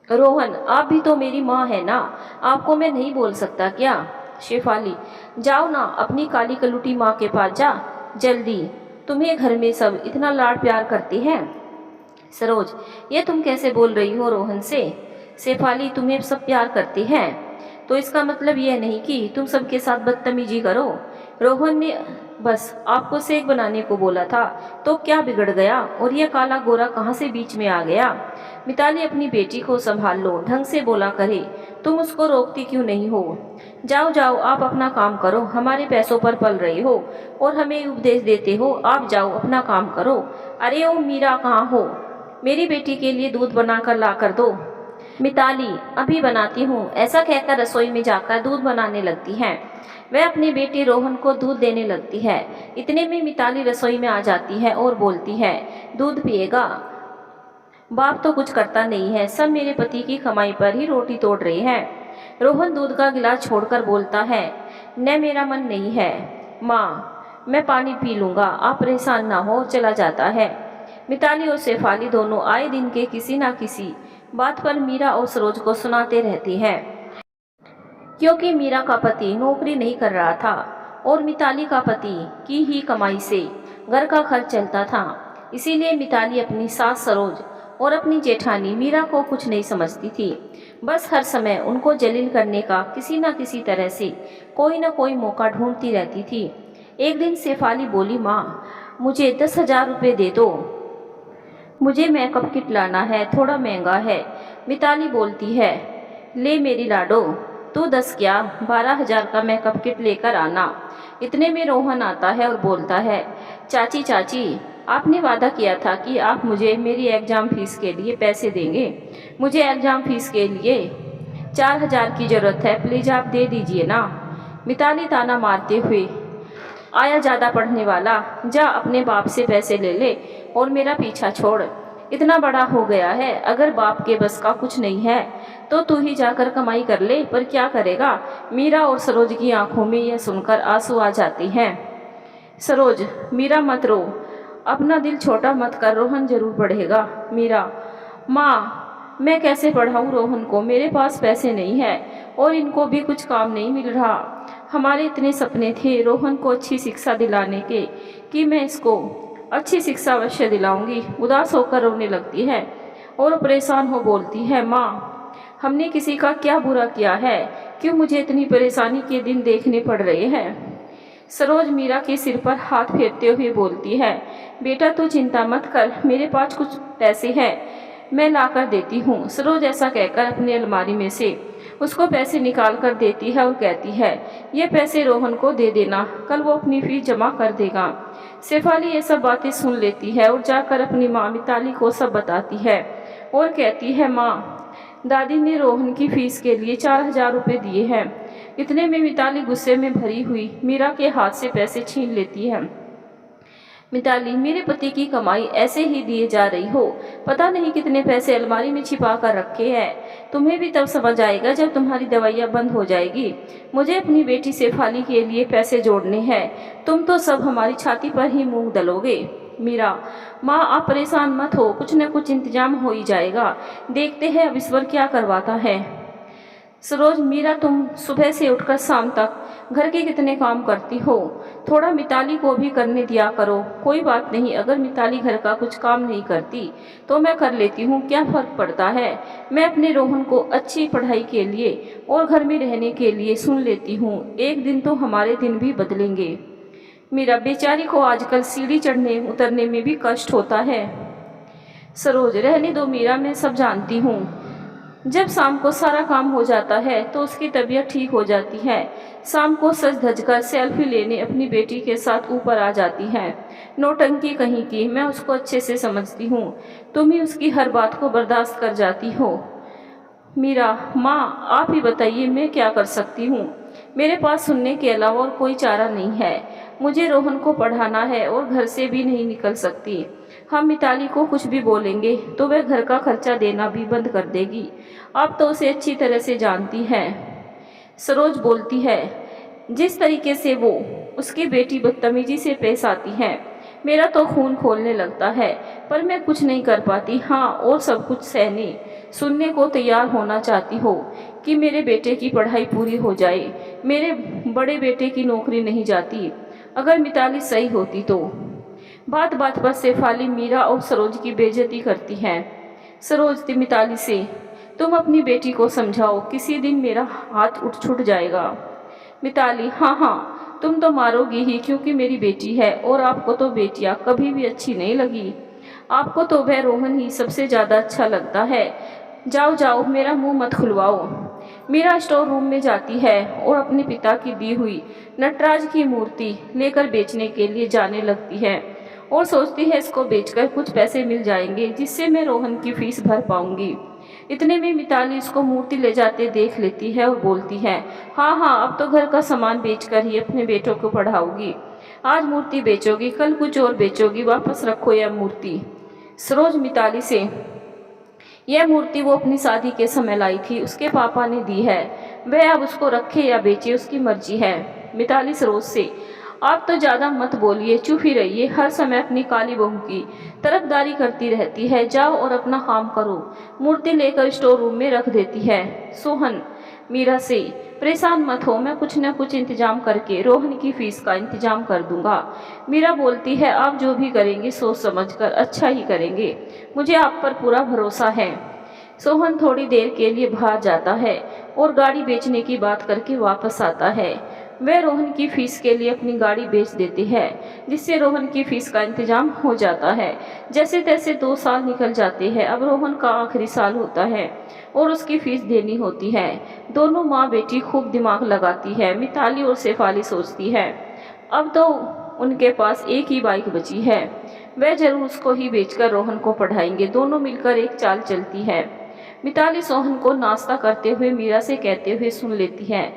रोहन, आप भी तो मेरी माँ है ना, आपको मैं नहीं बोल सकता क्या? शेफाली, जाओ ना अपनी काली कलूटी माँ के पास जा, जल्दी। तुम्हें घर में सब इतना लाड प्यार करते हैं। सरोज, ये तुम कैसे बोल रही हो रोहन से? शेफाली, तुम्हें सब प्यार करते हैं तो इसका मतलब यह नहीं कि तुम सबके साथ बदतमीजी करो। रोहन ने बस आपको सेक बनाने को बोला था, तो क्या बिगड़ गया? और यह काला गोरा कहाँ से बीच में आ गया? मिताली, अपनी बेटी को संभाल लो, ढंग से बोला करे। तुम उसको रोकती क्यों नहीं हो? जाओ जाओ, आप अपना काम करो, हमारे पैसों पर पल रहे हो और हमें उपदेश देते हो। आप जाओ अपना काम करो। अरे ओ मीरा, कहाँ हो? मेरी बेटी के लिए दूध बनाकर ला कर दो। मिताली, अभी बनाती हूँ, ऐसा कहकर रसोई में जाकर दूध बनाने लगती है। वह अपनी बेटी रोहन को दूध देने लगती है। इतने में मिताली रसोई में आ जाती है और बोलती है, दूध पिएगा? बाप तो कुछ करता नहीं है, सब मेरे पति की कमाई पर ही रोटी तोड़ रहे हैं। रोहन दूध का गिलास छोड़कर बोलता है, न मेरा मन नहीं है माँ, मैं पानी पी लूँगा, आप परेशान ना हो। चला जाता है। मिताली और शेफाली दोनों आए दिन के किसी न किसी बात पर मीरा और सरोज को सुनाते रहती हैं। क्योंकि मीरा का पति नौकरी नहीं कर रहा था और मिताली का पति की ही कमाई से घर का खर्च चलता था, इसीलिए मिताली अपनी सास सरोज और अपनी जेठानी मीरा को कुछ नहीं समझती थी। बस हर समय उनको जलील करने का किसी न किसी तरह से कोई न कोई मौका ढूंढती रहती थी। एक दिन शेफाली बोली, माँ, मुझे 10,000 रुपये दे दो, मुझे मेकअप किट लाना है, थोड़ा महंगा है। मिताली बोलती है, ले मेरी लाडो, तू 10 क्या 12,000 का मेकअप किट लेकर आना। इतने में रोहन आता है और बोलता है, चाची चाची, आपने वादा किया था कि आप मुझे मेरी एग्ज़ाम फीस के लिए पैसे देंगे। मुझे एग्ज़ाम फीस के लिए 4,000 की ज़रूरत है, प्लीज़ आप दे दीजिए ना। मिताली ताना मारते हुए, आया ज़्यादा पढ़ने वाला, जा अपने बाप से पैसे ले ले और मेरा पीछा छोड़। इतना बड़ा हो गया है, अगर बाप के बस का कुछ नहीं है तो तू ही जाकर कमाई कर ले। पर क्या करेगा? मीरा और सरोज की आंखों में यह सुनकर आंसू आ जाती हैं। सरोज, मीरा मत रो, अपना दिल छोटा मत कर, रोहन जरूर पढ़ेगा। मीरा, माँ, मैं कैसे पढ़ाऊँ रोहन को, मेरे पास पैसे नहीं है और इनको भी कुछ काम नहीं मिल रहा। हमारे इतने सपने थे रोहन को अच्छी शिक्षा दिलाने के कि मैं इसको अच्छी शिक्षा अवश्य दिलाऊंगी। उदास होकर रोने लगती है और परेशान हो बोलती है, माँ, हमने किसी का क्या बुरा किया है, क्यों मुझे इतनी परेशानी के दिन देखने पड़ रहे हैं? सरोज मीरा के सिर पर हाथ फेरते हुए बोलती है, बेटा तू चिंता मत कर, मेरे पास कुछ पैसे हैं, मैं ला कर देती हूँ। सरोज ऐसा कहकर अपनी अलमारी में से उसको पैसे निकाल कर देती है और कहती है, ये पैसे रोहन को दे देना, कल वो अपनी फीस जमा कर देगा। शेफाली ये सब बातें सुन लेती है और जाकर अपनी माँ मिताली को सब बताती है और कहती है, माँ, दादी ने रोहन की फीस के लिए 4,000 रुपये दिए हैं। इतने में मिताली गुस्से में भरी हुई मीरा के हाथ से पैसे छीन लेती है। मिताली, मेरे पति की कमाई ऐसे ही दिए जा रही हो, पता नहीं कितने पैसे अलमारी में छिपा कर रखे हैं। तुम्हें भी तब समझ आएगा जब तुम्हारी दवाइयाँ बंद हो जाएगी। मुझे अपनी बेटी शेफाली के लिए पैसे जोड़ने हैं, तुम तो सब हमारी छाती पर ही मूंग दलोगे। मीरा, माँ, आप परेशान मत हो, कुछ न कुछ इंतजाम हो ही जाएगा, देखते हैं अब ईश्वर क्या करवाता है। सरोज, मीरा, तुम सुबह से उठकर शाम तक घर के कितने काम करती हो, थोड़ा मिताली को भी करने दिया करो। कोई बात नहीं, अगर मिताली घर का कुछ काम नहीं करती तो मैं कर लेती हूँ, क्या फ़र्क पड़ता है। मैं अपने रोहन को अच्छी पढ़ाई के लिए और घर में रहने के लिए सुन लेती हूँ, एक दिन तो हमारे दिन भी बदलेंगे। मीरा, बेचारी को आजकल सीढ़ी चढ़ने उतरने में भी कष्ट होता है। सरोज, रहने दो मीरा, मैं सब जानती हूँ। जब शाम को सारा काम हो जाता है तो उसकी तबीयत ठीक हो जाती है। शाम को सज धज कर सेल्फी लेने अपनी बेटी के साथ ऊपर आ जाती है। नौटंकी कहीं की, मैं उसको अच्छे से समझती हूँ, तुम ही उसकी हर बात को बर्दाश्त कर जाती हो। मीरा, माँ, आप ही बताइए मैं क्या कर सकती हूँ, मेरे पास सुनने के अलावा और कोई चारा नहीं है। मुझे रोहन को पढ़ाना है और घर से भी नहीं निकल सकती। हम मिताली को कुछ भी बोलेंगे तो वह घर का खर्चा देना भी बंद कर देगी, आप तो उसे अच्छी तरह से जानती हैं। सरोज बोलती है, जिस तरीके से वो उसकी बेटी बदतमीजी से पेश आती है, मेरा तो खून खोलने लगता है, पर मैं कुछ नहीं कर पाती। हाँ, और सब कुछ सहने सुनने को तैयार होना चाहती हो कि मेरे बेटे की पढ़ाई पूरी हो जाए, मेरे बड़े बेटे की नौकरी नहीं जाती। अगर मिताली सही होती तो। बात बात पर शेफाली मीरा और सरोज की बेइज्जती करती है। सरोज मिताली से, तुम अपनी बेटी को समझाओ, किसी दिन मेरा हाथ उठ छूट जाएगा। मिताली, हाँ हाँ, तुम तो मारोगी ही, क्योंकि मेरी बेटी है और आपको तो बेटियां कभी भी अच्छी नहीं लगी। आपको तो वह रोहन ही सबसे ज़्यादा अच्छा लगता है। जाओ जाओ, मेरा मुंह मत खुलवाओ। मीरा स्टोर रूम में जाती है और अपने पिता की दी हुई नटराज की मूर्ति लेकर बेचने के लिए जाने लगती है और सोचती है इसको बेचकर कुछ पैसे मिल जाएंगे जिससे मैं रोहन की फीस भर पाऊंगी। इतने में मिताली इसको मूर्ति ले जाते देख लेती है और बोलती है, हाँ हाँ, अब तो घर का सामान बेचकर ही अपने बेटों को पढ़ाओगी। आज मूर्ति बेचोगी, कल कुछ और बेचोगी, वापस रखो यह मूर्ति। सरोज मिताली से, यह मूर्ति वो अपनी शादी के समय लाई थी, उसके पापा ने दी है, वह अब उसको रखे या बेचे उसकी मर्जी है। मिताली सरोज से, आप तो ज़्यादा मत बोलिए, चुप ही रहिए, हर समय अपनी काली बहू की तरफदारी करती रहती है। जाओ और अपना काम करो। मूर्ति लेकर स्टोर रूम में रख देती है। सोहन मीरा से, परेशान मत हो, मैं कुछ न कुछ इंतजाम करके रोहन की फीस का इंतजाम कर दूंगा। मीरा बोलती है, आप जो भी करेंगे सोच समझकर अच्छा ही करेंगे, मुझे आप पर पूरा भरोसा है। सोहन थोड़ी देर के लिए बाहर जाता है और गाड़ी बेचने की बात करके वापस आता है। वह रोहन की फीस के लिए अपनी गाड़ी बेच देती है, जिससे रोहन की फीस का इंतजाम हो जाता है। जैसे तैसे 2 साल निकल जाते हैं। अब रोहन का आखिरी साल होता है और उसकी फीस देनी होती है। दोनों माँ बेटी खूब दिमाग लगाती है। मिताली और शेफाली सोचती है, अब तो उनके पास एक ही बाइक बची है, वह जरूर उसको ही बेचकर रोहन को पढ़ाएंगे। दोनों मिलकर एक चाल चलती है। मिताली सोहन को नाश्ता करते हुए मीरा से कहते हुए सुन लेती है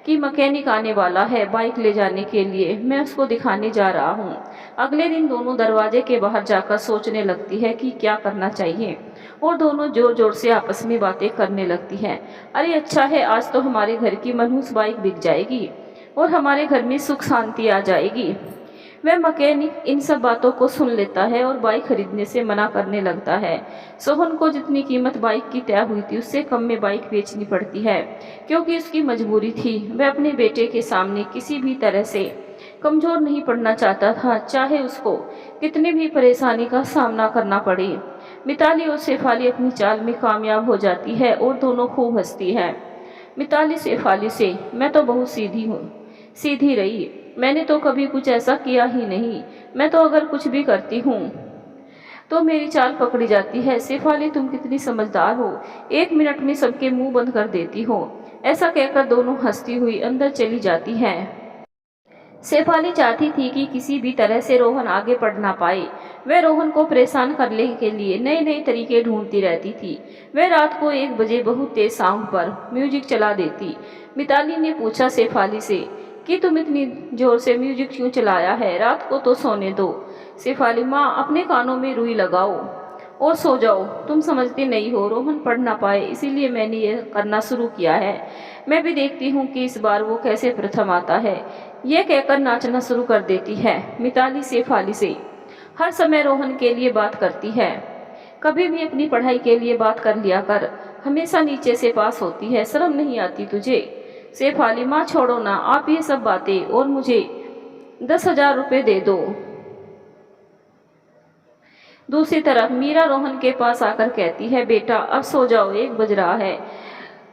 कि मैकेनिक आने वाला है बाइक ले जाने के लिए, मैं उसको दिखाने जा रहा हूँ। अगले दिन दोनों दरवाजे के बाहर जाकर सोचने लगती है कि क्या करना चाहिए और दोनों जोर जोर से आपस में बातें करने लगती हैं। अरे अच्छा है, आज तो हमारे घर की मनहूस बाइक बिक जाएगी और हमारे घर में सुख शांति आ जाएगी। वह मैकेनिक इन सब बातों को सुन लेता है और बाइक खरीदने से मना करने लगता है। सोहन को जितनी कीमत बाइक की तय हुई थी उससे कम में बाइक बेचनी पड़ती है, क्योंकि उसकी मजबूरी थी। वह अपने बेटे के सामने किसी भी तरह से कमज़ोर नहीं पड़ना चाहता था, चाहे उसको कितनी भी परेशानी का सामना करना पड़े। मिताली और शेफाली अपनी चाल में कामयाब हो जाती है और दोनों खूब हंसती है। मिताली शेफाली से, मैं तो बहुत सीधी रही, मैंने तो कभी कुछ ऐसा किया ही नहीं। मैं तो अगर कुछ भी करती हूँ तो मेरी चाल पकड़ी जाती है। शेफाली, तुम कितनी समझदार हो, 1 मिनट में सबके मुंह बंद कर देती हो। ऐसा कहकर दोनों हंसती हुई अंदर चली जाती हैं। शेफाली चाहती थी कि किसी भी तरह से रोहन आगे बढ़ ना पाए। वह रोहन को परेशान करने के लिए नए नए तरीके ढूंढती रहती थी। वह रात को 1 बजे बहुत तेज साउंड पर म्यूजिक चला देती। मिताली ने पूछा शेफाली से कि तुम इतनी जोर से म्यूजिक क्यों चलाया है, रात को तो सोने दो। शेफाली, माँ, अपने कानों में रुई लगाओ और सो जाओ, तुम समझती नहीं हो, रोहन पढ़ ना पाए इसीलिए मैंने ये करना शुरू किया है। मैं भी देखती हूँ कि इस बार वो कैसे प्रथम आता है। यह कहकर नाचना शुरू कर देती है। मिताली शेफाली से हर समय रोहन के लिए बात करती है, कभी भी अपनी पढ़ाई के लिए बात कर लिया कर, हमेशा नीचे से पास होती है, शर्म नहीं आती तुझे। शेफाली, माँ छोड़ो ना आप ये सब बातें और मुझे 10,000 रुपये दे दो। दूसरी तरफ मीरा रोहन के पास आकर कहती है, बेटा अब सो जाओ, 1 बज रहा है,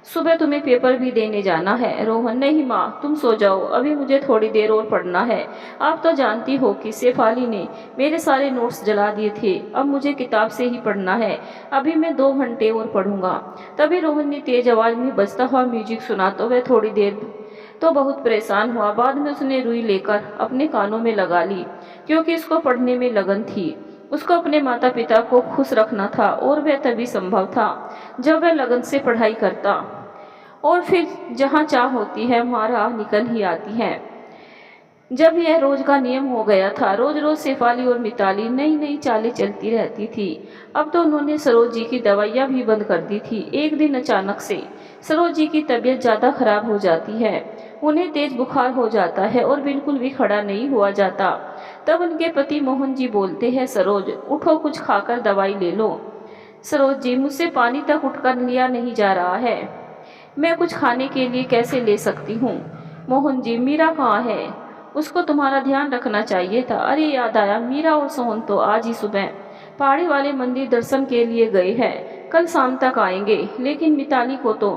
सुबह तुम्हें पेपर भी देने जाना है। रोहन, नहीं माँ, तुम सो जाओ, अभी मुझे थोड़ी देर और पढ़ना है। आप तो जानती हो कि शेफाली ने मेरे सारे नोट्स जला दिए थे, अब मुझे किताब से ही पढ़ना है, अभी मैं 2 घंटे और पढ़ूंगा। तभी रोहन ने तेज आवाज में बजता हुआ म्यूजिक सुना तो वह थोड़ी देर तो बहुत परेशान हुआ। बाद में उसने रुई लेकर अपने कानों में लगा ली, क्योंकि उसको पढ़ने में लगन थी। उसको अपने माता पिता को खुश रखना था और वह तभी संभव था जब वह लगन से पढ़ाई करता, और फिर जहाँ चाह होती है वहाँ राह निकल ही आती है। जब यह रोज का नियम हो गया था, रोज रोज शेफाली और मिताली नई नई चालें चलती रहती थी। अब तो उन्होंने सरोज जी की दवाइयाँ भी बंद कर दी थी। एक दिन अचानक से सरोज जी की तबीयत ज़्यादा खराब हो जाती है, उन्हें तेज बुखार हो जाता है और बिल्कुल भी खड़ा नहीं हुआ जाता। तब उनके पति मोहन जी बोलते हैं, सरोज उठो, कुछ खाकर दवाई ले लो। सरोज जी, मुझसे पानी तक उठकर लिया नहीं जा रहा है। मैं कुछ खाने के लिए कैसे ले सकती हूँ? मोहन जी, मीरा कहाँ है? उसको तुम्हारा ध्यान रखना चाहिए था। अरे याद आया, मीरा और सोहन तो आज ही सुबह पहाड़ी वाले मंदिर दर्शन के लिए गए हैं, कल शाम तक आएंगे। लेकिन मिताली को तो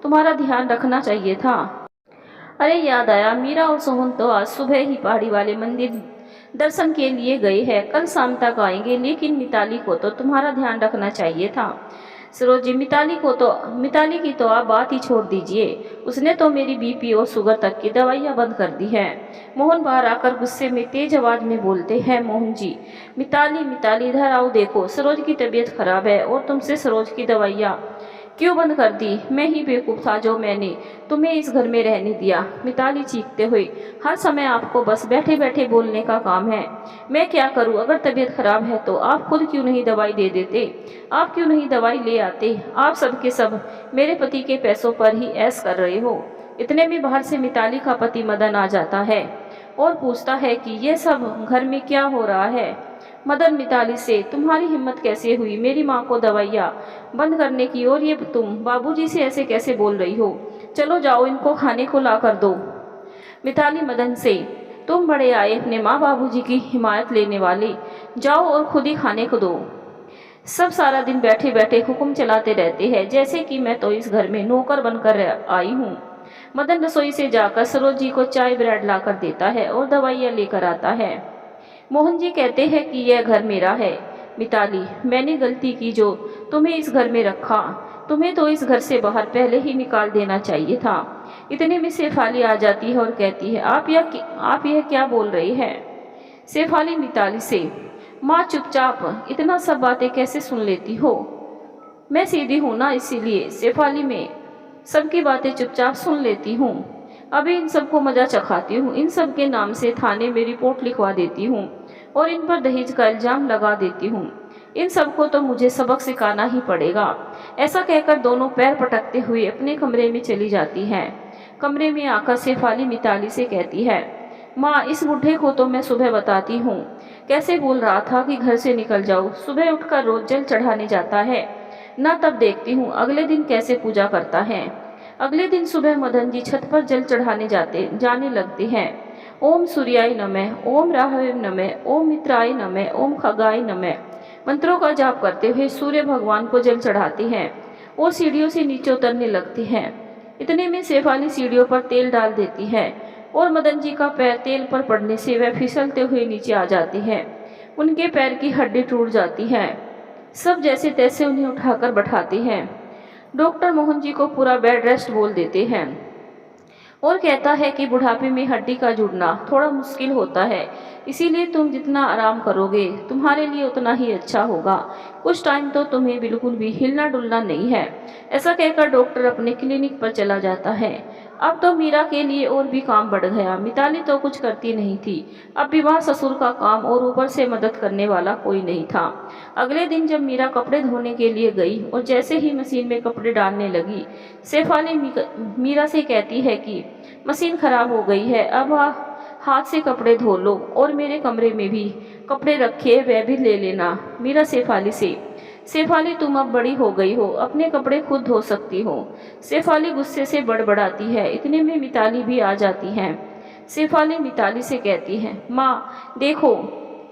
तुम्हारा ध्यान रखना चाहिए था। अरे याद आया, मीरा और सोहन तो आज सुबह ही पहाड़ी वाले मंदिर दर्शन के लिए गए हैं, कल शाम तक आएंगे। लेकिन मिताली को तो तुम्हारा ध्यान रखना चाहिए था। सरोज जी, मिताली की तो आप बात ही छोड़ दीजिए। उसने तो मेरी बीपी और शुगर तक की दवाइयाँ बंद कर दी हैं। मोहन बाहर आकर गुस्से में तेज आवाज में बोलते हैं, मोहन जी, मिताली मिताली इधर आओ, देखो सरोज की तबीयत खराब है और तुमसे सरोज की दवाइयाँ क्यों बंद कर दी? मैं ही बेवकूफ़ था जो मैंने तुम्हें इस घर में रहने दिया। मिताली चीखते हुए, हर समय आपको बस बैठे बैठे बोलने का काम है। मैं क्या करूं? अगर तबीयत खराब है तो आप खुद क्यों नहीं दवाई दे देते? आप क्यों नहीं दवाई ले आते? आप सब के सब मेरे पति के पैसों पर ही ऐश कर रहे हो। इतने में बाहर से मिताली का पति मदन आ जाता है और पूछता है कि ये सब घर में क्या हो रहा है। मदन मिताली से, तुम्हारी हिम्मत कैसे हुई मेरी माँ को दवाइयाँ बंद करने की, और ये तुम बाबूजी से ऐसे कैसे बोल रही हो? चलो जाओ, इनको खाने को ला कर दो। मिताली मदन से, तुम बड़े आए अपने माँ बाबूजी की हिमायत लेने वाले, जाओ और खुद ही खाने को दो। सब सारा दिन बैठे बैठे हुक्म चलाते रहते हैं, जैसे कि मैं तो इस घर में नौकर बनकर आई हूँ। मदन रसोई से जाकर सरोज जी को चाय ब्रेड ला कर देता है और दवाइयाँ लेकर आता है। मोहन जी कहते हैं कि यह घर मेरा है। मिताली, मैंने गलती की जो तुम्हें इस घर में रखा। तुम्हें तो इस घर से बाहर पहले ही निकाल देना चाहिए था। इतने में शेफाली आ जाती है और कहती है, आप यह क्या बोल रही हैं? शेफाली मिताली से, माँ चुपचाप इतना सब बातें कैसे सुन लेती हो? मैं सीधी हूँ ना, इसीलिए शेफाली में सबकी बातें चुपचाप सुन लेती हूँ। अभी इन सबको मजा चखाती हूँ, इन सब के नाम से थाने में रिपोर्ट लिखवा देती हूँ और इन पर दहेज का इल्जाम लगा देती हूँ। इन सबको तो मुझे सबक सिखाना ही पड़ेगा। ऐसा कहकर दोनों पैर पटकते हुए अपने कमरे में चली जाती हैं। कमरे में आकर शेफाली मिताली से कहती है, माँ, इस बूढ़े को तो मैं सुबह बताती हूँ, कैसे बोल रहा था कि घर से निकल जाओ, सुबह उठकर रोज जल चढ़ाने जाता है ना, तब देखती हूँ अगले दिन कैसे पूजा करता है। अगले दिन सुबह मदन जी छत पर जल चढ़ाने जाने लगते हैं। ओम सूर्याय नमः, ओम राहवे नमः, ओम मित्राय नमः, ओम खगाय नमः मंत्रों का जाप करते हुए सूर्य भगवान को जल चढ़ाते हैं और सीढ़ियों से नीचे उतरने लगते हैं। इतने में शेफाली सीढ़ियों पर तेल डाल देती है और मदन जी का पैर तेल पर पड़ने से वह फिसलते हुए नीचे आ जाते हैं। उनके पैर की हड्डी टूट जाती है। सब जैसे तैसे उन्हें उठाकर बैठाते हैं। डॉक्टर मोहन जी को पूरा बेड रेस्ट बोल देते हैं और कहता है कि बुढ़ापे में हड्डी का जुड़ना थोड़ा मुश्किल होता है, इसीलिए तुम जितना आराम करोगे तुम्हारे लिए उतना ही अच्छा होगा। कुछ टाइम तो तुम्हें बिल्कुल भी हिलना डुलना नहीं है। ऐसा कहकर डॉक्टर अपने क्लिनिक पर चला जाता है। अब तो मीरा के लिए और भी काम बढ़ गया। मिताली तो कुछ करती नहीं थी, अब बीमार ससुर का काम और ऊपर से मदद करने वाला कोई नहीं था। अगले दिन जब मीरा कपड़े धोने के लिए गई और जैसे ही मशीन में कपड़े डालने लगी, शेफाली मीरा से कहती है कि मशीन खराब हो गई है, अब हाथ से कपड़े धो लो और मेरे कमरे में भी कपड़े रखे वह भी ले लेना। मीरा शेफाली से, शेफाली तुम अब बड़ी हो गई हो, अपने कपड़े खुद धो सकती हो। शेफाली गुस्से से बड़बड़ाती है। इतने में मिताली भी आ जाती हैं। शेफाली मिताली से कहती है, माँ देखो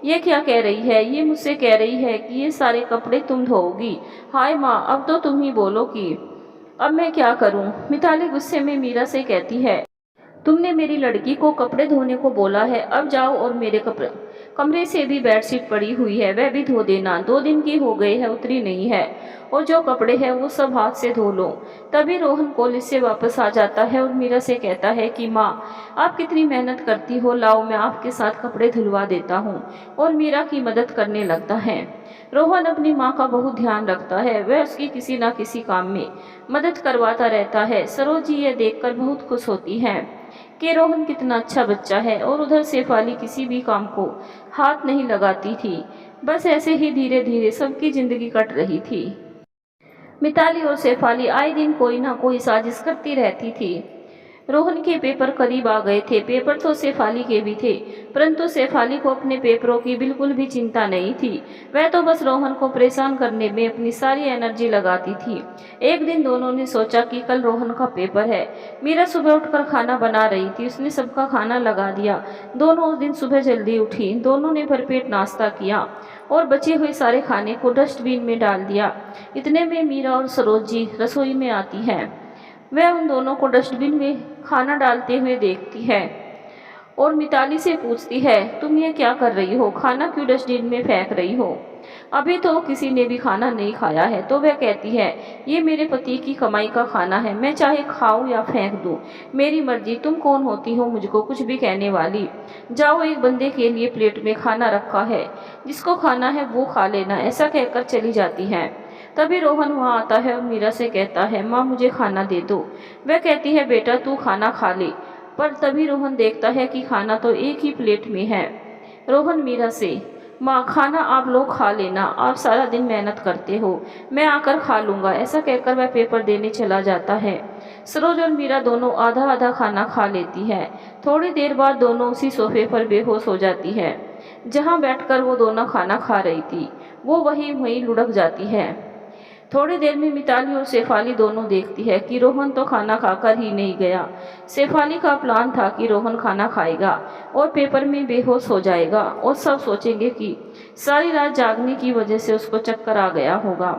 ये क्या कह रही है, ये मुझसे कह रही है कि ये सारे कपड़े तुम धोओगी। हाय माँ, अब तो तुम ही बोलो कि अब मैं क्या करूँ। मिताली गुस्से में मीरा से कहती है, तुमने मेरी लड़की को कपड़े धोने को बोला है, अब जाओ और मेरे कमरे से भी बेडशीट पड़ी हुई है वह भी धो देना। 2 दिन की हो गई है, उतरी नहीं है, और जो कपड़े हैं वो सब हाथ से धो लो। तभी रोहन कॉलेज से वापस आ जाता है और मीरा से कहता है कि माँ आप कितनी मेहनत करती हो, लाओ मैं आपके साथ कपड़े धुलवा देता हूँ, और मीरा की मदद करने लगता है। रोहन अपनी माँ का बहुत ध्यान रखता है, वह उसकी किसी न किसी काम में मदद करवाता रहता है। सरोज जी यह देखकर बहुत खुश होती हैं कि रोहन कितना अच्छा बच्चा है, और उधर शेफाली किसी भी काम को हाथ नहीं लगाती थी। बस ऐसे ही धीरे धीरे सबकी जिंदगी कट रही थी। मिताली और शेफाली आए दिन कोई ना कोई साजिश करती रहती थी। रोहन के पेपर करीब आ गए थे। पेपर तो शेफाली के भी थे, परंतु शेफाली को अपने पेपरों की बिल्कुल भी चिंता नहीं थी। वह तो बस रोहन को परेशान करने में अपनी सारी एनर्जी लगाती थी। एक दिन दोनों ने सोचा कि कल रोहन का पेपर है। मीरा सुबह उठकर खाना बना रही थी, उसने सबका खाना लगा दिया। दोनों उस दिन सुबह जल्दी उठी। दोनों ने भरपेट नाश्ता किया और बचे हुए सारे खाने को डस्टबिन में डाल दिया। इतने में मीरा और सरोज जी रसोई में आती हैं। वह उन दोनों को डस्टबिन में खाना डालते हुए देखती है और मिताली से पूछती है, तुम ये क्या कर रही हो? खाना क्यों डस्टबिन में फेंक रही हो? अभी तो किसी ने भी खाना नहीं खाया है। तो वह कहती है, ये मेरे पति की कमाई का खाना है, मैं चाहे खाऊं या फेंक दूं, मेरी मर्जी। तुम कौन होती हो मुझको कुछ भी कहने वाली? जाओ, एक बंदे के लिए प्लेट में खाना रखा है, जिसको खाना है वो खा लेना। ऐसा कहकर चली जाती है। तभी रोहन वहाँ आता है और मीरा से कहता है, माँ मुझे खाना दे दो। वह कहती है, बेटा तू खाना खा ले। पर तभी रोहन देखता है कि खाना तो एक ही प्लेट में है। रोहन मीरा से, माँ खाना आप लोग खा लेना, आप सारा दिन मेहनत करते हो, मैं आकर खा लूँगा। ऐसा कहकर वह पेपर देने चला जाता है। सरोज और मीरा दोनों आधा आधा खाना खा लेती है। थोड़ी देर बाद दोनों उसी सोफे पर बेहोश हो जाती है। जहाँ बैठकर वो दोनों खाना खा रही थी, वो वहीं लुढ़क जाती है। थोड़ी देर में मिताली और शेफाली दोनों देखती है कि रोहन तो खाना खाकर ही नहीं गया। शेफाली का प्लान था कि रोहन खाना खाएगा और पेपर में बेहोश हो जाएगा और सब सोचेंगे कि सारी रात जागने की वजह से उसको चक्कर आ गया होगा।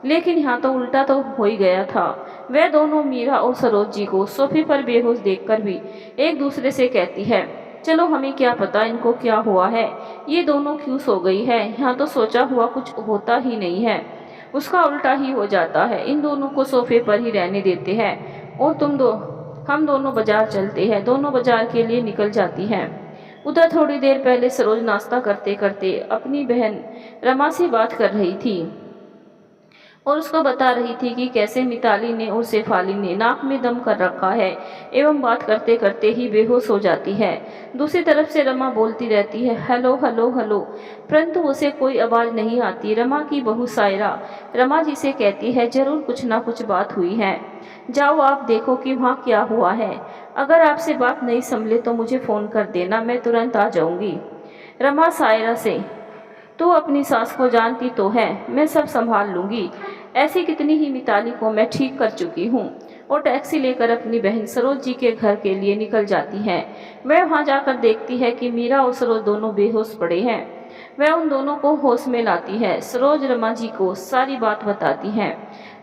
लेकिन यहाँ तो उल्टा तो हो ही गया था। वह दोनों मीरा और सरोज जी को सोफे पर बेहोश देखकर भी एक दूसरे से कहती है, चलो हमें क्या पता इनको क्या हुआ है, ये दोनों क्यों सो गई है। यहाँ तो सोचा हुआ कुछ होता ही नहीं है, उसका उल्टा ही हो जाता है। इन दोनों को सोफे पर ही रहने देते हैं और हम दोनों बाजार चलते हैं। दोनों बाजार के लिए निकल जाती हैं। उधर थोड़ी देर पहले सरोज नाश्ता करते करते अपनी बहन रमा से बात कर रही थी और उसको बता रही थी कि कैसे मिताली ने और शेफाली ने नाक में दम कर रखा है एवं बात करते करते ही बेहोश हो जाती है। दूसरी तरफ से रमा बोलती रहती है, हेलो हेलो हेलो, परंतु उसे कोई आवाज़ नहीं आती। रमा की बहू सायरा रमा जी से कहती है, जरूर कुछ ना कुछ बात हुई है, जाओ आप देखो कि वहाँ क्या हुआ है। अगर आपसे बात नहीं संभले तो मुझे फ़ोन कर देना, मैं तुरंत आ जाऊँगी। रमा सायरा से, तू अपनी सास को जानती तो है, मैं सब संभाल लूँगी। ऐसी कितनी ही मिताली को मैं ठीक कर चुकी हूँ। और टैक्सी लेकर अपनी बहन सरोज जी के घर के लिए निकल जाती है। वह वहाँ जाकर देखती है कि मीरा और सरोज दोनों बेहोश पड़े हैं। वह उन दोनों को होश में लाती है। सरोज रमा जी को सारी बात बताती है।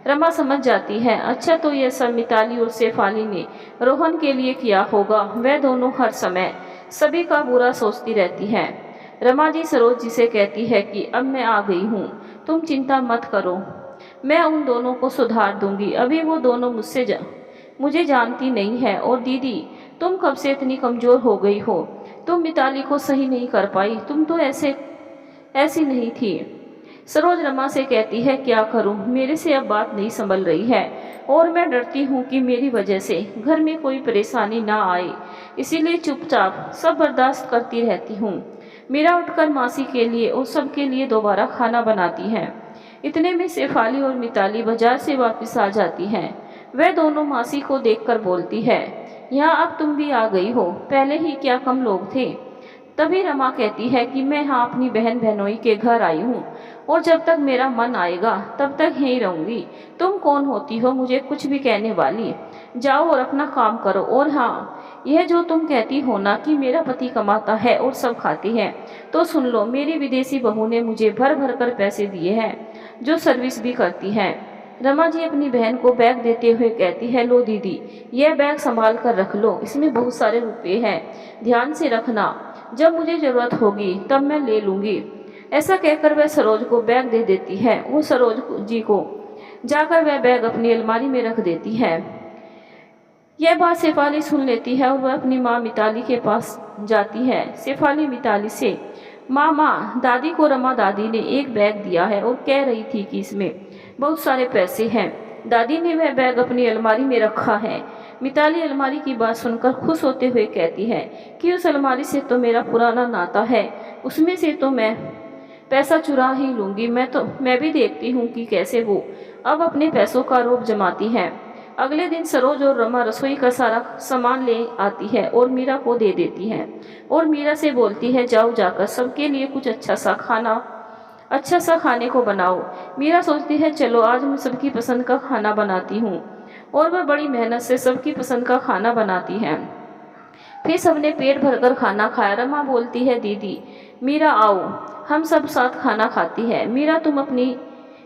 रमा समझ जाती है, अच्छा तो यह सब मिताली और शेफाली ने रोहन के लिए किया होगा। वह दोनों हर समय सभी का बुरा सोचती रहती हैं। रमा जी सरोज जी से कहती है कि अब मैं आ गई हूँ, तुम चिंता मत करो, मैं उन दोनों को सुधार दूंगी। अभी वो दोनों मुझे जानती नहीं है। और दीदी, तुम कब से इतनी कमज़ोर हो गई हो? तुम मिताली को सही नहीं कर पाई, तुम तो ऐसी नहीं थी। सरोज रमा से कहती है, क्या करूं, मेरे से अब बात नहीं संभल रही है और मैं डरती हूं कि मेरी वजह से घर में कोई परेशानी ना आए, इसीलिए चुपचाप सब बर्दाश्त करती रहती हूं। मीरा उठकर मासी के लिए और सबके लिए दोबारा खाना बनाती है। इतने में शेफाली और मिताली बाजार से वापस आ जाती हैं। वह दोनों मासी को देखकर बोलती है, यहाँ अब तुम भी आ गई हो, पहले ही क्या कम लोग थे। तभी रमा कहती है कि मैं यहाँ अपनी बहन बहनोई के घर आई हूँ और जब तक मेरा मन आएगा तब तक यहीं रहूँगी। तुम कौन होती हो मुझे कुछ भी कहने वाली? जाओ और अपना काम करो। और हाँ, यह जो तुम कहती हो ना कि मेरा पति कमाता है और सब खाती है, तो सुन लो, मेरी विदेशी बहू ने मुझे भर भर कर पैसे दिए हैं, जो सर्विस भी करती हैं। रमा जी अपनी बहन को बैग देते हुए कहती है, लो दीदी, यह बैग संभाल कर रख लो, इसमें बहुत सारे रुपए हैं, ध्यान से रखना, जब मुझे ज़रूरत होगी तब मैं ले लूँगी। ऐसा कहकर वह सरोज को बैग दे देती है। वो सरोज जी को जाकर वह बैग अपनी अलमारी में रख देती है। यह बात शेफाली सुन लेती है और वह अपनी माँ मिताली के पास जाती है। शेफाली मिताली से, माँ, दादी को रमा दादी ने एक बैग दिया है और कह रही थी कि इसमें बहुत सारे पैसे हैं। दादी ने वह बैग अपनी अलमारी में रखा है। मिताली अलमारी की बात सुनकर खुश होते हुए कहती है कि उस अलमारी से तो मेरा पुराना नाता है, उसमें से तो मैं पैसा चुरा ही लूँगी। मैं भी देखती हूँ कि कैसे वो अब अपने पैसों का रोब जमाती हैं। अगले दिन सरोज और रमा रसोई का सारा सामान ले आती है और मीरा को दे देती है और मीरा से बोलती है, जाओ जाकर सबके लिए कुछ अच्छा सा खाने को बनाओ। मीरा सोचती है, चलो आज मैं सबकी पसंद का खाना बनाती हूँ, और वह बड़ी मेहनत से सबकी पसंद का खाना बनाती है। फिर सबने पेट भरकर खाना खाया। रमा बोलती है, दीदी मीरा आओ, हम सब साथ खाना खाती है। मीरा तुम अपनी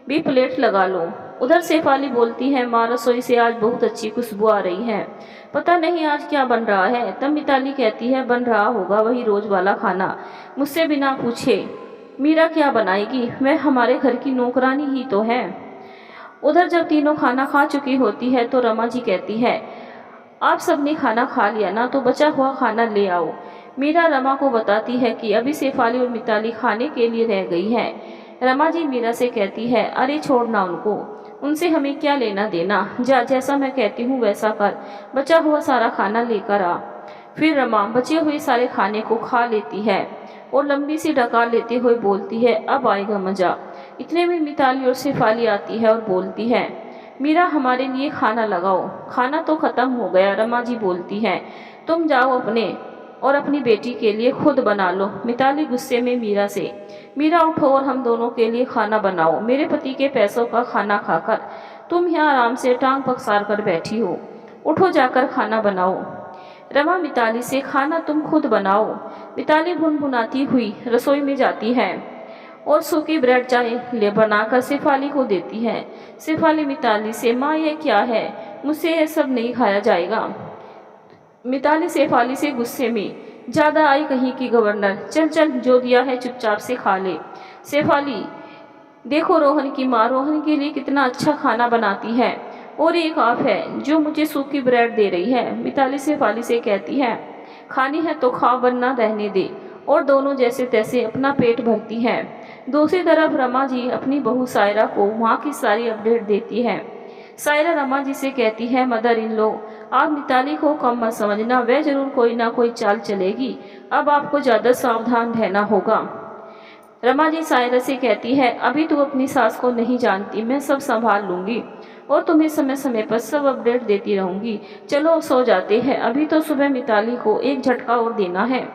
भी प्लेट लगा लो। उधर शेफाली बोलती है, माँ रसोई से आज बहुत अच्छी खुशबू आ रही है, पता नहीं आज क्या बन रहा है। तब मिताली कहती है, बन रहा होगा वही रोज वाला खाना, मुझसे बिना पूछे मीरा क्या बनाएगी, वह हमारे घर की नौकरानी ही तो है। उधर जब तीनों खाना खा चुकी होती है तो रमा जी कहती है, आप सबने खाना खा लिया ना, तो बचा हुआ खाना ले आओ। मीरा रमा को बताती है कि अभी शेफाली और मिताली खाने के लिए रह गई है। रमा जी मीरा से कहती है, अरे छोड़ना उनको, उनसे हमें क्या लेना देना, जैसा मैं कहती हूँ वैसा कर, बचा हुआ सारा खाना लेकर आ। फिर रमा बचे हुए सारे खाने को खा लेती है और लंबी सी डकार लेते हुए बोलती है, अब आएगा मजा। इतने में मिताली और शेफाली आती है और बोलती है, मीरा हमारे लिए खाना लगाओ। खाना तो खत्म हो गया। रमा जी बोलती है, तुम जाओ अपने और अपनी बेटी के लिए खुद बना लो। मिताली गुस्से में मीरा से, मीरा उठो और हम दोनों के लिए खाना बनाओ, मेरे पति के पैसों का खाना खाकर तुम यहाँ आराम से टांग पसार कर बैठी हो, उठो जाकर खाना बनाओ। रमा मिताली से, खाना तुम खुद बनाओ। मिताली भुनभुनाती हुई रसोई में जाती है और सूखी ब्रेड चाय ले बनाकर शेफाली को देती है। शेफाली मिताली से, माँ ये क्या है, मुझसे यह सब नहीं खाया जाएगा। मिताली शेफाली से गुस्से में, ज्यादा आई कहीं की गवर्नर, चल चल जो दिया है चुपचाप से खा ले। शेफाली, देखो रोहन की माँ रोहन के लिए कितना अच्छा खाना बनाती है, और एक आप है जो मुझे सूखी ब्रेड दे रही है। मिताली शेफाली से कहती है, खानी है तो खा वरना रहने दे, और दोनों जैसे तैसे अपना पेट भरती है। दूसरी तरफ रमा जी अपनी बहू सायरा को वहाँ की सारी अपडेट देती है। सायरा रमा जी से कहती है, मदर इन लो, आप मिताली को कम मत समझना, वह जरूर कोई ना कोई चाल चलेगी, अब आपको ज़्यादा सावधान रहना होगा। रमा जी सायरा से कहती है, अभी तू अपनी सास को नहीं जानती, मैं सब संभाल लूंगी और तुम्हें समय समय पर सब अपडेट देती रहूंगी। चलो सो जाते हैं, अभी तो सुबह मिताली को एक झटका और देना है।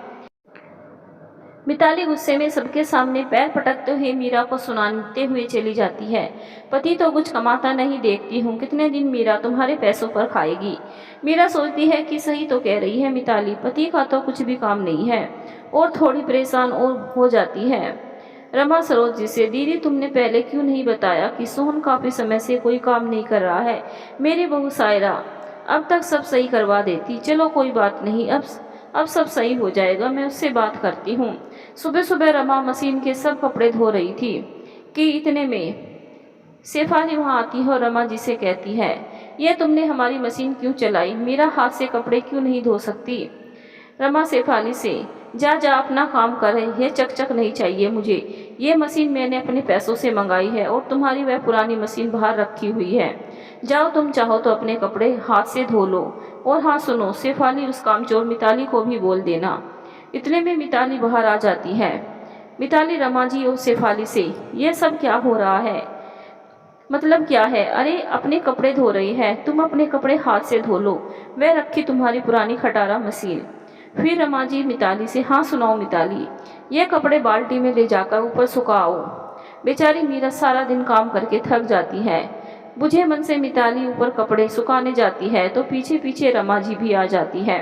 मिताली गुस्से में सबके सामने पैर पटकते हुए मीरा को सुनाते हुए चली जाती है, पति तो कुछ कमाता नहीं, देखती हूँ कितने दिन मीरा तुम्हारे पैसों पर खाएगी। मीरा सोचती है कि सही तो कह रही है मिताली, पति का तो कुछ भी काम नहीं है, और थोड़ी परेशान और हो जाती है। रमा सरोज जी से, दीदी तुमने पहले क्यों नहीं बताया कि सोहन काफी समय से कोई काम नहीं कर रहा है, मेरी बहू सायरा अब तक सब सही करवा देती। चलो कोई बात नहीं, अब सब सही हो जाएगा, मैं उससे बात करती हूँ। सुबह सुबह रमा मशीन के सब कपड़े धो रही थी कि इतने में शेफाली वहाँ आती है और रमा जी से कहती है, यह तुमने हमारी मशीन क्यों चलाई, मेरा हाथ से कपड़े क्यों नहीं धो सकती। रमा शेफाली से, जा जा अपना काम कर, यह चकचक नहीं चाहिए मुझे, ये मशीन मैंने अपने पैसों से मंगाई है और तुम्हारी वह पुरानी मशीन बाहर रखी हुई है, जाओ तुम चाहो तो अपने कपड़े हाथ से धो लो। और हाँ सुनो, शेफाली उस कामचोर मिताली को भी बोल देना। इतने में मिताली बाहर आ जाती है। मिताली रमा जी और शेफाली से, यह सब क्या हो रहा है, मतलब क्या है, अरे अपने कपड़े धो रही है, तुम अपने कपड़े हाथ से धो लो, वह रखी तुम्हारी पुरानी खटारा मशीन। फिर रमा जी मिताली से, हाँ सुनाओ मिताली, ये कपड़े बाल्टी में ले जाकर ऊपर सुखाओ। बेचारी मीरा सारा दिन काम करके थक जाती है। बुझे मन से मिताली ऊपर कपड़े सुखाने जाती है तो पीछे पीछे रमा जी भी आ जाती है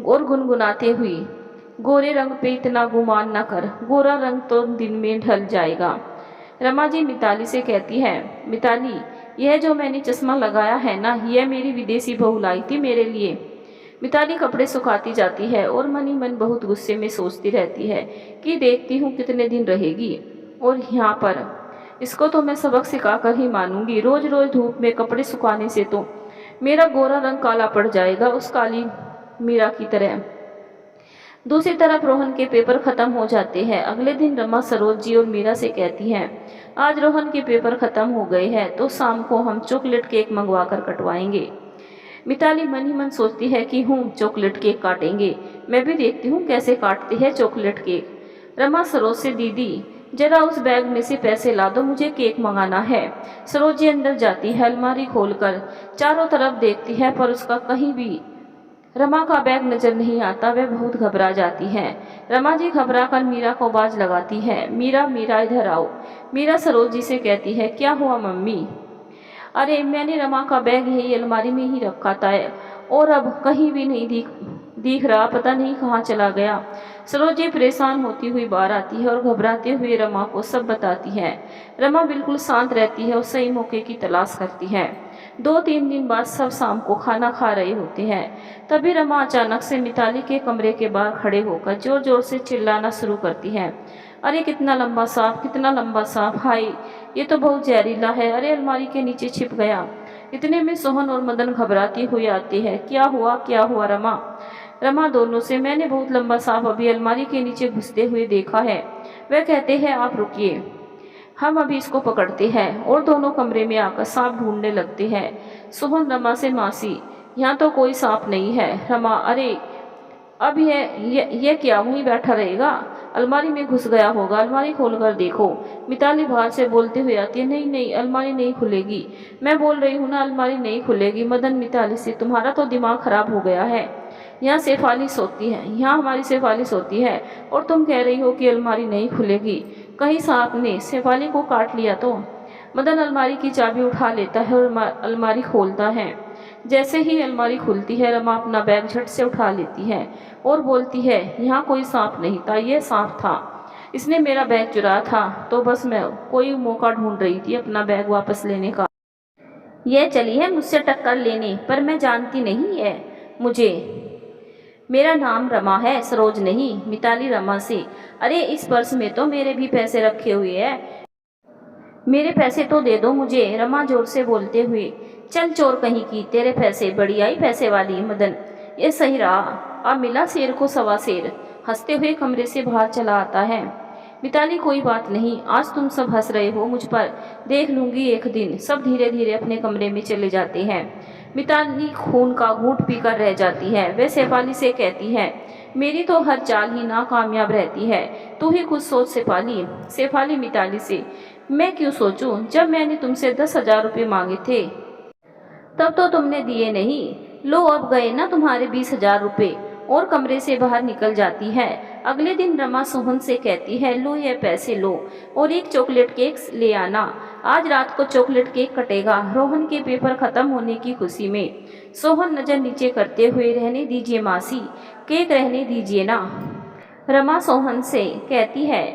और गुनगुनाते हुई, गोरे रंग पे इतना गुमान न कर, गोरा रंग तो दिन में ढल जाएगा। रमा जी मिताली से कहती है, मिताली यह जो मैंने चश्मा लगाया है ना, यह मेरी विदेशी बहू लाई थी मेरे लिए। मिताली कपड़े सुखाती जाती है और मन ही मन बहुत गुस्से में सोचती रहती है कि देखती हूँ कितने दिन रहेगी, और यहाँ पर इसको तो मैं सबक सिखाकर ही मानूंगी। रोज रोज धूप में कपड़े सुखाने से तो मेरा गोरा रंग काला पड़ जाएगा, उस काली मीरा की तरह। दूसरी तरफ रोहन के पेपर खत्म हो जाते हैं। अगले दिन रमा सरोज जी और मीरा से कहती हैं, आज रोहन के पेपर खत्म हो गए हैं तो शाम को हम चॉकलेट केक मंगवा कर कटवाएंगे। मिताली मन ही मन सोचती है कि चॉकलेट केक काटेंगे, मैं भी देखती हूँ कैसे काटती है चॉकलेट केक। रमा सरोज से, दीदी जरा उस बैग में से पैसे ला दो, मुझे केक मंगाना है। सरोजी अंदर जाती है, अलमारी खोलकर चारों तरफ देखती है पर उसका कहीं भी रमा का बैग नजर नहीं आता। वह बहुत घबरा जाती है। रमा जी घबरा कर मीरा को आवाज लगाती है, मीरा मीरा इधर आओ। मीरा सरोजी से कहती है, क्या हुआ मम्मी? अरे मैंने रमा का बैग यही अलमारी में ही रखा था और अब कहीं भी नहीं दिख रहा, पता नहीं कहाँ चला गया। सरोजी परेशान होती हुई बाहर आती है और घबराते हुए रमा को सब बताती है। रमा बिल्कुल शांत रहती है और सही मौके की तलाश करती है। 2-3 दिन बाद सब शाम को खाना खा रहे होते हैं। तभी रमा अचानक से मिताली के कमरे के बाहर खड़े होकर जोर जोर से चिल्लाना शुरू करती है, अरे कितना लंबा सांप, कितना लंबा सांप, हाय ये तो बहुत जहरीला है, अरे अलमारी के नीचे छिप गया। इतने में सोहन और मदन घबराती हुई आते हैं। क्या हुआ रमा? रमा दोनों से, मैंने बहुत लंबा सांप अभी अलमारी के नीचे घुसते हुए देखा है। वह कहते हैं, आप रुकिए, हम अभी इसको पकड़ते हैं। और दोनों कमरे में आकर सांप ढूंढने लगते हैं। सोहन रमा से, मासी यहाँ तो कोई सांप नहीं है। रमा, अरे अब ये क्या वहीं बैठा रहेगा? अलमारी में घुस गया होगा, अलमारी खोलकर देखो। मिताली बाहर से बोलते हुए आती है, नहीं नहीं अलमारी नहीं खुलेगी, मैं बोल रही हूँ ना अलमारी नहीं खुलेगी। मदन मिताली से, तुम्हारा तो दिमाग खराब हो गया है। यहाँ शेफाली सोती है, यहाँ हमारी शेफाली सोती है और तुम कह रही हो कि अलमारी नहीं खुलेगी। कहीं सांप ने शेफाली को काट लिया तो? मदन अलमारी की चाबी उठा लेता है और अलमारी खोलता है। जैसे ही अलमारी खुलती है, रमा अपना बैग झट से उठा लेती है और बोलती है, यहाँ कोई सांप नहीं था, ये सांप था। इसने मेरा बैग चुराया था, तो बस मैं कोई मौका ढूंढ रही थी अपना बैग वापस लेने का। यह चली है मुझसे टक्कर लेने, पर मैं जानती नहीं है मुझे। मेरा नाम रमा है, सरोज नहीं। मिताली रमा से, अरे इस पर्स में तो मेरे भी पैसे रखे हुए हैं, मेरे पैसे तो दे दो मुझे। रमा जोर से बोलते हुए, चल चोर कहीं की, तेरे पैसे, बड़ी आई पैसे वाली। मदन, ये सही रहा, अब मिला शेर को सवा शेर। हंसते हुए कमरे से बाहर चला आता है। मिताली, कोई बात नहीं, आज तुम सब हंस रहे हो मुझ पर, देख लूंगी एक दिन। सब धीरे धीरे अपने कमरे में चले जाते हैं। मिताली खून का घूंट पीकर रह जाती है। वह शेफाली से कहती है, मेरी तो हर चाल ही नाकामयाब रहती है, तू ही कुछ सोच शेफाली। शेफाली मिताली से, मैं क्यों सोचूं, जब मैंने तुमसे 10,000 रुपये मांगे थे तब तो तुमने दिए नहीं। लो अब गए ना तुम्हारे 20,000 रुपये। और कमरे से बाहर निकल जाती है। अगले दिन रमा सोहन से कहती है, लो ये पैसे लो और एक चॉकलेट केक ले आना, आज रात को चॉकलेट केक कटेगा रोहन के पेपर खत्म होने की खुशी में। सोहन नजर नीचे करते हुए, रहने दीजिए मासी, केक रहने दीजिए ना। रमा सोहन से कहती है,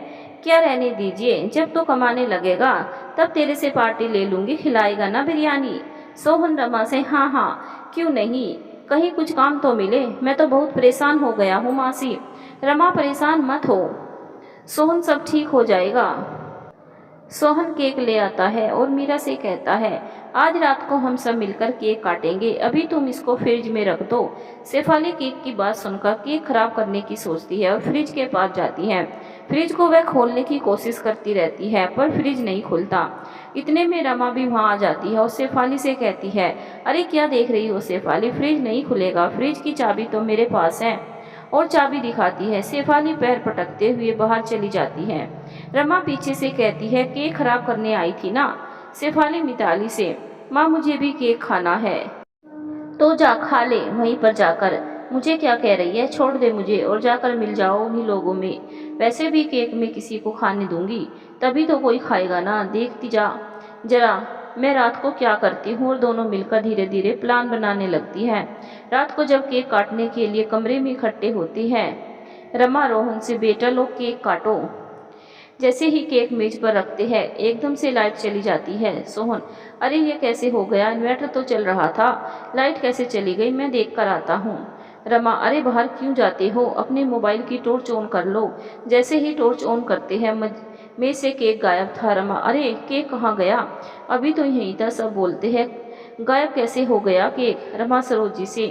क्या रहने दीजिए, जब तो कमाने लगेगा तब तेरे से पार्टी ले लूंगी, खिलाएगा ना बिरयानी। सोहन रमा से, हाँ हाँ क्यों नहीं, कहीं कुछ काम तो मिले, मैं तो बहुत परेशान हो गया हूँ मासी। रमा, परेशान मत हो सोहन, सब ठीक हो जाएगा। सोहन केक ले आता है और मीरा से कहता है, आज रात को हम सब मिलकर केक काटेंगे, अभी तुम इसको फ्रिज में रख दो। शेफाली केक की बात सुनकर केक खराब करने की सोचती है और फ्रिज के पास जाती है। फ्रिज को वह खोलने की कोशिश करती रहती है पर फ्रिज नहीं खुलता। इतने में रमा भी वहाँ आ जाती है और शेफाली से कहती है, अरे क्या देख रही हो शेफाली, फ्रिज नहीं खुलेगा, फ्रिज की चाबी तो मेरे पास है। और चाबी दिखाती है। शेफाली पैर पटकते हुए बाहर चली जाती है। रमा पीछे से कहती है, केक खराब करने आई थी ना। शेफाली मिताली से, माँ मुझे भी केक खाना है। तो जा खा ले वहीं पर जाकर, मुझे क्या कह रही है, छोड़ दे मुझे और जाकर मिल जाओ उन्हीं लोगों में। वैसे भी केक में किसी को खाने दूंगी तभी तो कोई खाएगा ना, देखती जा जरा मैं रात को क्या करती हूँ। और दोनों मिलकर धीरे धीरे प्लान बनाने लगती है। रात को जब केक काटने के लिए कमरे में इकट्ठे होती है, रमा रोहन से, बेटा लोग केक काटो। जैसे ही केक मेज पर रखते हैं एकदम से लाइट चली जाती है। सोहन, अरे ये कैसे हो गया, इन्वर्टर तो चल रहा था, लाइट कैसे चली गई, मैं देख कर आता हूँ। रमा, अरे बाहर क्यों जाते हो, अपने मोबाइल की टॉर्च ऑन कर लो। जैसे ही टॉर्च ऑन करते हैं मेज से केक गायब था। रमा, अरे केक कहाँ गया, अभी तो यहीं था। सब बोलते हैं, गायब कैसे हो गया केक। रमा सरोजी से,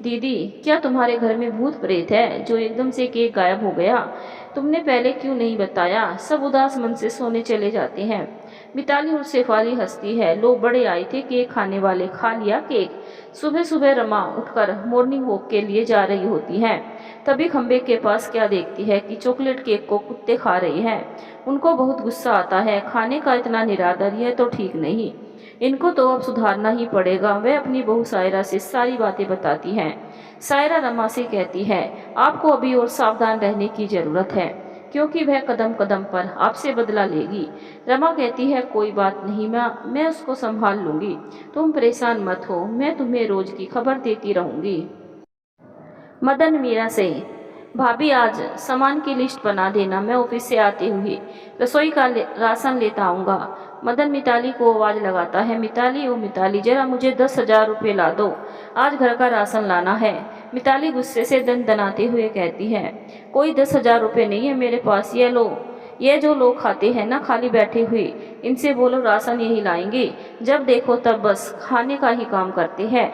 दीदी क्या तुम्हारे घर में भूत प्रेत है जो एकदम से केक गायब हो गया, तुमने पहले क्यों नहीं बताया। सब उदास मन से सोने चले जाते हैं। मिताली और शेफाली हंसती है। लोग बड़े आए थे, केक खाने वाले, खा लिया केक। सुबह सुबह रमा उठकर मॉर्निंग वॉक के लिए जा रही होती है। तभी खंबे के पास क्या देखती है कि चॉकलेट केक को कुत्ते खा रहे हैं। उनको बहुत गुस्सा आता है। खाने का इतना निरादर, यह तो ठीक नहीं। इनको तो अब सुधारना ही पड़ेगा। वह अपनी बहू सायरा से सारी बातें बताती हैं। सायरा रमा से कहती है, आपको अभी और सावधान रहने की जरूरत है, क्योंकि वह कदम कदम पर आपसे बदला लेगी। रमा कहती है, कोई बात नहीं, मैं उसको संभाल लूंगी, तुम परेशान मत हो, मैं तुम्हें रोज की खबर देती रहूंगी। मदन मीरा से, भाभी आज सामान की लिस्ट बना देना, मैं ऑफिस से आते हुए रसोई का राशन लेता आऊँगा। मदन मिताली को आवाज़ लगाता है, मिताली ओ मिताली, जरा मुझे 10,000 रुपये ला दो, आज घर का राशन लाना है। मिताली गुस्से से दनाते हुए कहती है, कोई 10,000 रुपये नहीं है मेरे पास, ये लो। ये जो लोग खाते हैं ना खाली बैठे हुए, इनसे बोलो राशन यही लाएंगे। जब देखो तब बस खाने का ही काम करते हैं,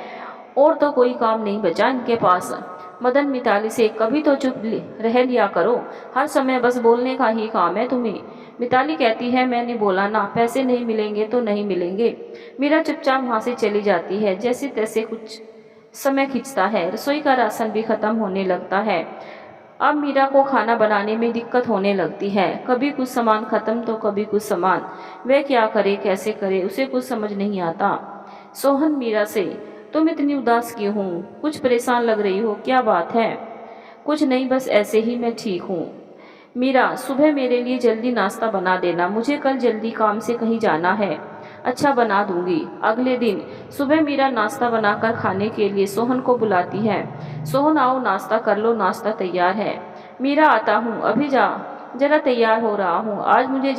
और तो कोई काम नहीं बचा इनके पास। मदन मिताली से, कभी तो चुप रह लिया करो, हर समय बस बोलने का ही काम है तुम्हें। मिताली कहती है, मैंने बोला ना, पैसे नहीं मिलेंगे तो नहीं मिलेंगे। मीरा चुपचाप वहाँ से चली जाती है। जैसे तैसे कुछ समय खिंचता है, रसोई का राशन भी खत्म होने लगता है। अब मीरा को खाना बनाने में दिक्कत होने लगती है। कभी कुछ सामान खत्म तो कभी कुछ सामान। वह क्या करे, कैसे करे, उसे कुछ समझ नहीं आता। सोहन मीरा से, तुम इतनी उदास क्यों हो, कुछ परेशान लग रही हो, क्या बात है? कुछ नहीं, बस ऐसे ही, मैं ठीक हूँ। मीरा, सुबह मेरे लिए जल्दी नाश्ता बना देना, मुझे कल जल्दी काम से कहीं जाना है। अच्छा, बना दूंगी। अगले दिन सुबह मीरा नाश्ता बनाकर खाने के लिए सोहन को बुलाती है। सोहन, आओ नाश्ता कर लो, नाश्ता तैयार है। मीरा, आता हूँ, अभी जरा तैयार हो रहा हूँ, आज मुझे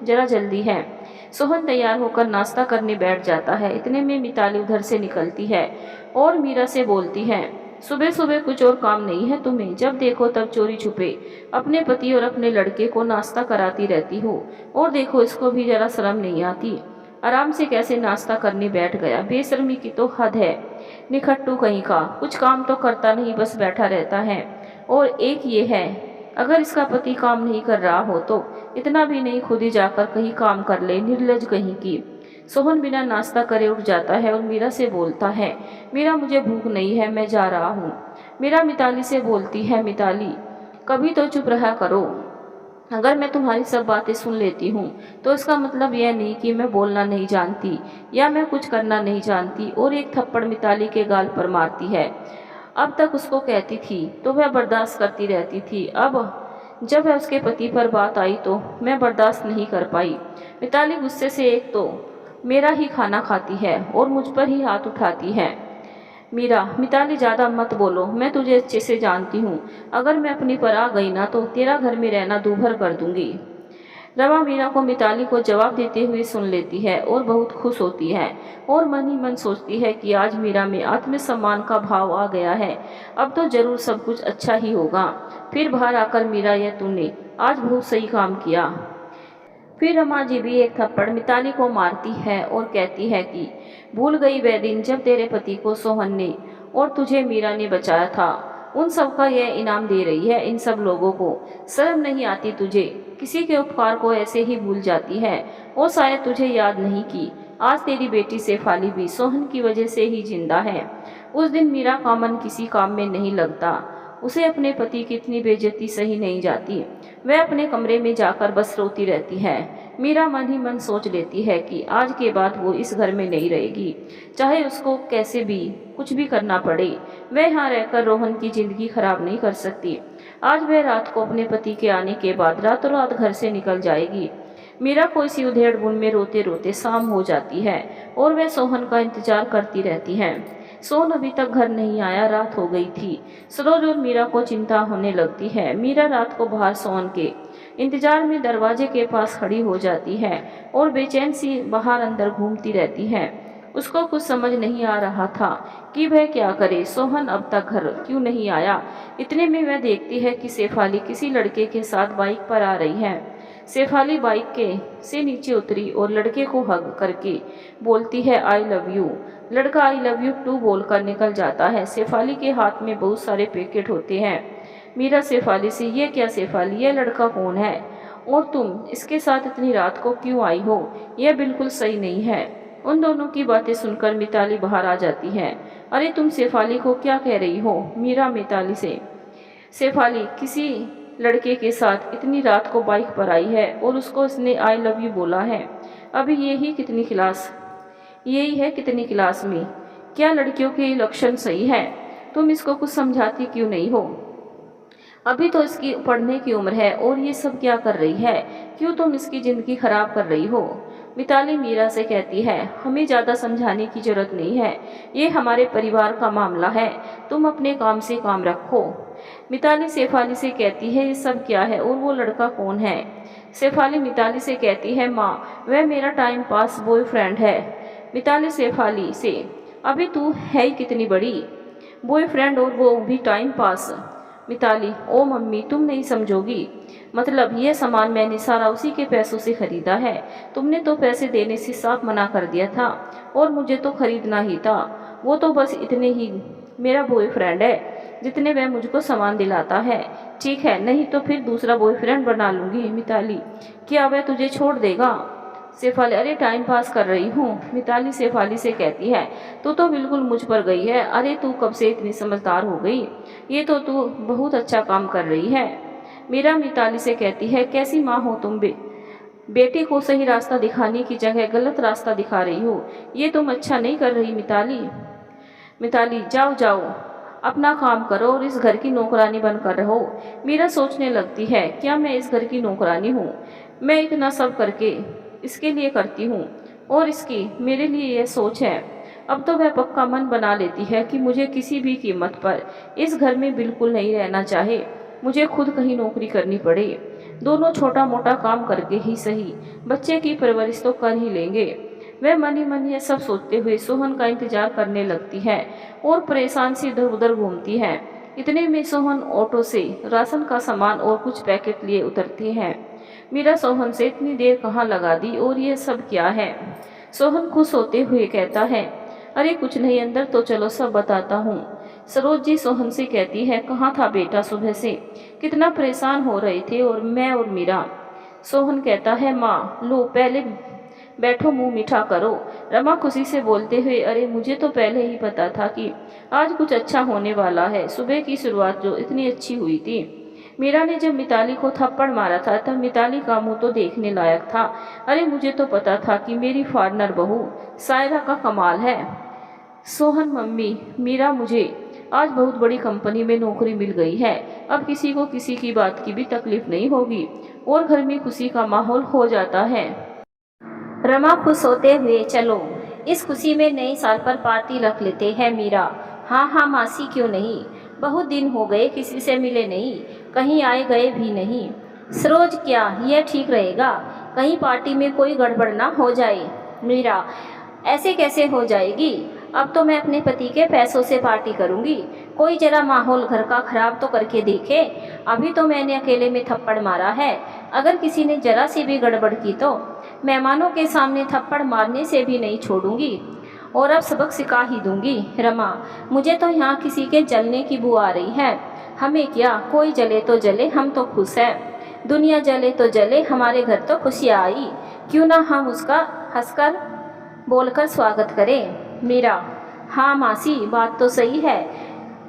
जरा जल्दी है। सोहन तैयार होकर नाश्ता करने बैठ जाता है। इतने में मिताली उधर से निकलती है और मीरा से बोलती है, सुबह सुबह कुछ और काम नहीं है तुम्हें? जब देखो तब चोरी छुपे अपने पति और अपने लड़के को नाश्ता कराती रहती हो, और देखो इसको भी जरा शर्म नहीं आती। आराम से कैसे नाश्ता करने बैठ गया, बेशर्मी की तो हद है। निखट्टू कहीं का, कुछ काम तो करता नहीं, बस बैठा रहता है। और एक ये है, अगर इसका पति काम नहीं कर रहा हो तो इतना भी नहीं खुद ही जाकर कहीं काम कर ले, निर्लज कहीं की। सोहन बिना नाश्ता करे उठ जाता है और मीरा से बोलता है, मीरा मुझे भूख नहीं है, मैं जा रहा हूँ। मीरा मिताली से बोलती है, मिताली कभी तो चुप रहा करो, अगर मैं तुम्हारी सब बातें सुन लेती हूँ तो इसका मतलब यह नहीं कि मैं बोलना नहीं जानती या मैं कुछ करना नहीं जानती। और एक थप्पड़ मिताली के गाल पर मारती है। अब तक उसको कहती थी तो वह बर्दाश्त करती रहती थी, अब जब वह उसके पति पर बात आई तो मैं बर्दाश्त नहीं कर पाई। मिताली गुस्से से एक तो मेरा ही खाना खाती है और मुझ पर ही हाथ उठाती है। मीरा, मिताली ज़्यादा मत बोलो, मैं तुझे अच्छे से जानती हूँ, अगर मैं अपनी पर आ गई ना तो तेरा घर में रहना दूभर कर दूंगी। रमा मीरा को मिताली को जवाब देते हुए सुन लेती है और बहुत खुश होती है और मन ही मन सोचती है कि आज मीरा में आत्मसम्मान का भाव आ गया है, अब तो जरूर सब कुछ अच्छा ही होगा। फिर बाहर आकर मीरा, यह तूने आज बहुत सही काम किया। फिर रमा जी भी एक थप्पड़ मिताली को मारती है और कहती है कि भूल गई वह दिन जब तेरे पति को सोहन ने और तुझे मीरा ने बचाया था, उन सब का यह इनाम दे रही है इन सब लोगों को। शर्म नहीं आती तुझे? किसी के उपकार को ऐसे ही भूल जाती है, और शायद तुझे याद नहीं कि आज तेरी बेटी शेफाली भी सोहन की वजह से ही जिंदा है। उस दिन मीरा का मन किसी काम में नहीं लगता, उसे अपने पति की इतनी बेइज्जती सही नहीं जाती। वह अपने कमरे में जाकर बस रोती रहती है। मीरा मन ही मन सोच लेती है कि आज के बाद वो इस घर में नहीं रहेगी, चाहे उसको कैसे भी कुछ भी करना पड़े। वह यहाँ रहकर रोहन की जिंदगी खराब नहीं कर सकती। आज वह रात को अपने पति के आने के बाद रातों रात घर से निकल जाएगी। मीरा को इसी उधेड़-बुन में रोते रोते शाम हो जाती है और वह सोहन का इंतजार करती रहती है। सोहन अभी तक घर नहीं आया, रात हो गई थी। सरोज और मीरा को चिंता होने लगती है। मीरा रात को बाहर सोहन के इंतजार में दरवाजे के पास खड़ी हो जाती है और बेचैन सी बाहर अंदर घूमती रहती है। उसको कुछ समझ नहीं आ रहा था कि वह क्या करे, सोहन अब तक घर क्यों नहीं आया। इतने में वह देखती है कि शेफाली किसी लड़के के साथ बाइक पर आ रही है। शेफाली बाइक के से नीचे उतरी और लड़के को हग करके बोलती है, आई लव यू। लड़का आई लव यू टू बोलकर निकल जाता है। शेफाली के हाथ में बहुत सारे पैकेट होते हैं। मीरा शेफाली से, ये क्या शेफाली, ये लड़का कौन है और तुम इसके साथ इतनी रात को क्यों आई हो? यह बिल्कुल सही नहीं है। उन दोनों की बातें सुनकर मिताली बाहर आ जाती है। अरे तुम शेफाली को क्या कह रही हो? मीरा मिताली से। शेफाली किसी लड़के के साथ इतनी रात को बाइक पर आई है और उसको उसने आई लव यू बोला है। अभी यही है कितनी क्लास में? क्या लड़कियों के लक्षण सही है? तुम इसको कुछ समझाती क्यों नहीं हो? अभी तो इसकी पढ़ने की उम्र है और ये सब क्या कर रही है? क्यों तुम इसकी ज़िंदगी खराब कर रही हो? मिताली मीरा से कहती है, हमें ज़्यादा समझाने की ज़रूरत नहीं है, ये हमारे परिवार का मामला है, तुम अपने काम से काम रखो। मिताली शेफाली से कहती है, ये सब क्या है और वो लड़का कौन है? शेफाली मिताली से कहती है, माँ वह मेरा टाइम पास बॉयफ्रेंड है। मिताली शेफाली से, अभी तू है ही कितनी बड़ी, बॉयफ्रेंड और वो भी टाइम पास। मिताली, ओ मम्मी तुम नहीं समझोगी, मतलब यह सामान मैंने सारा उसी के पैसों से खरीदा है। तुमने तो पैसे देने से साफ मना कर दिया था और मुझे तो खरीदना ही था। वो तो बस इतने ही मेरा बॉयफ्रेंड है जितने वह मुझको सामान दिलाता है। ठीक है, नहीं तो फिर दूसरा बॉयफ्रेंड बना लूँगी। मिताली, क्या वह तुझे छोड़ देगा? शेफाली, अरे टाइम पास कर रही हूँ। मिताली शेफाली से कहती है, तू तो बिल्कुल मुझ पर गई है। अरे तू कब से इतनी समझदार हो गई? ये तो तू बहुत अच्छा काम कर रही है। मीरा मिताली से कहती है, कैसी माँ हो तुम बेटे को सही रास्ता दिखाने की जगह गलत रास्ता दिखा रही हो। ये तुम अच्छा नहीं कर रही मिताली। मिताली, जाओ जाओ अपना काम करो और इस घर की नौकरानी बनकर रहो। मीरा सोचने लगती है, क्या मैं इस घर की नौकरानी हूँ? मैं इतना सब करके इसके लिए करती हूँ और इसकी मेरे लिए यह सोच है। अब तो वह पक्का मन बना लेती है कि मुझे किसी भी कीमत पर इस घर में बिल्कुल नहीं रहना चाहे, मुझे खुद कहीं नौकरी करनी पड़े। दोनों छोटा मोटा काम करके ही सही बच्चे की परवरिश तो कर ही लेंगे। वह मन ही मन यह सब सोचते हुए सोहन का इंतजार करने लगती है और परेशान सी इधर उधर घूमती है। इतने में सोहन ऑटो से राशन का सामान और कुछ पैकेट लिए उतरते हैं। मीरा सोहन से, इतनी देर कहाँ लगा दी और ये सब क्या है? सोहन खुश होते हुए कहता है, अरे कुछ नहीं, अंदर तो चलो सब बताता हूँ। सरोज जी सोहन से कहती है, कहाँ था बेटा सुबह से? कितना परेशान हो रहे थे और मैं और मीरा। सोहन कहता है, माँ लो पहले बैठो, मुंह मीठा करो। रमा खुशी से बोलते हुए, अरे मुझे तो पहले ही पता था कि आज कुछ अच्छा होने वाला है। सुबह की शुरुआत जो इतनी अच्छी हुई थी। मीरा ने जब मिताली को थप्पड़ मारा था तब मिताली का मुंह तो देखने लायक था। अरे मुझे तो पता था कि मेरी फॉरनर बहू सायरा का कमाल है। सोहन, मम्मी मीरा, मुझे आज बहुत बड़ी कंपनी में नौकरी मिल गई है। अब किसी को किसी की बात की भी तकलीफ नहीं होगी और घर में खुशी का माहौल हो जाता है। रमा खुश होते हुए, चलो इस खुशी में नए साल पर पार्टी रख लेते हैं। मीरा, हाँ हाँ मासी क्यों नहीं, बहुत दिन हो गए किसी से मिले नहीं, कहीं आए गए भी नहीं। सरोज, क्या यह ठीक रहेगा? कहीं पार्टी में कोई गड़बड़ ना हो जाए। मीरा, ऐसे कैसे हो जाएगी? अब तो मैं अपने पति के पैसों से पार्टी करूंगी। कोई जरा माहौल घर का खराब तो करके देखे। अभी तो मैंने अकेले में थप्पड़ मारा है, अगर किसी ने जरा सी भी गड़बड़ की तो मेहमानों के सामने थप्पड़ मारने से भी नहीं छोड़ूंगी और अब सबक सिखा ही दूंगी। रमा, मुझे तो यहाँ किसी के जलने की बू आ रही है। हमें क्या, कोई जले तो जले, हम तो खुश हैं। दुनिया जले तो जले, हमारे घर तो खुशियाँ आई, क्यों ना हम उसका हंसकर बोलकर स्वागत करें। मीरा, हाँ मासी बात तो सही है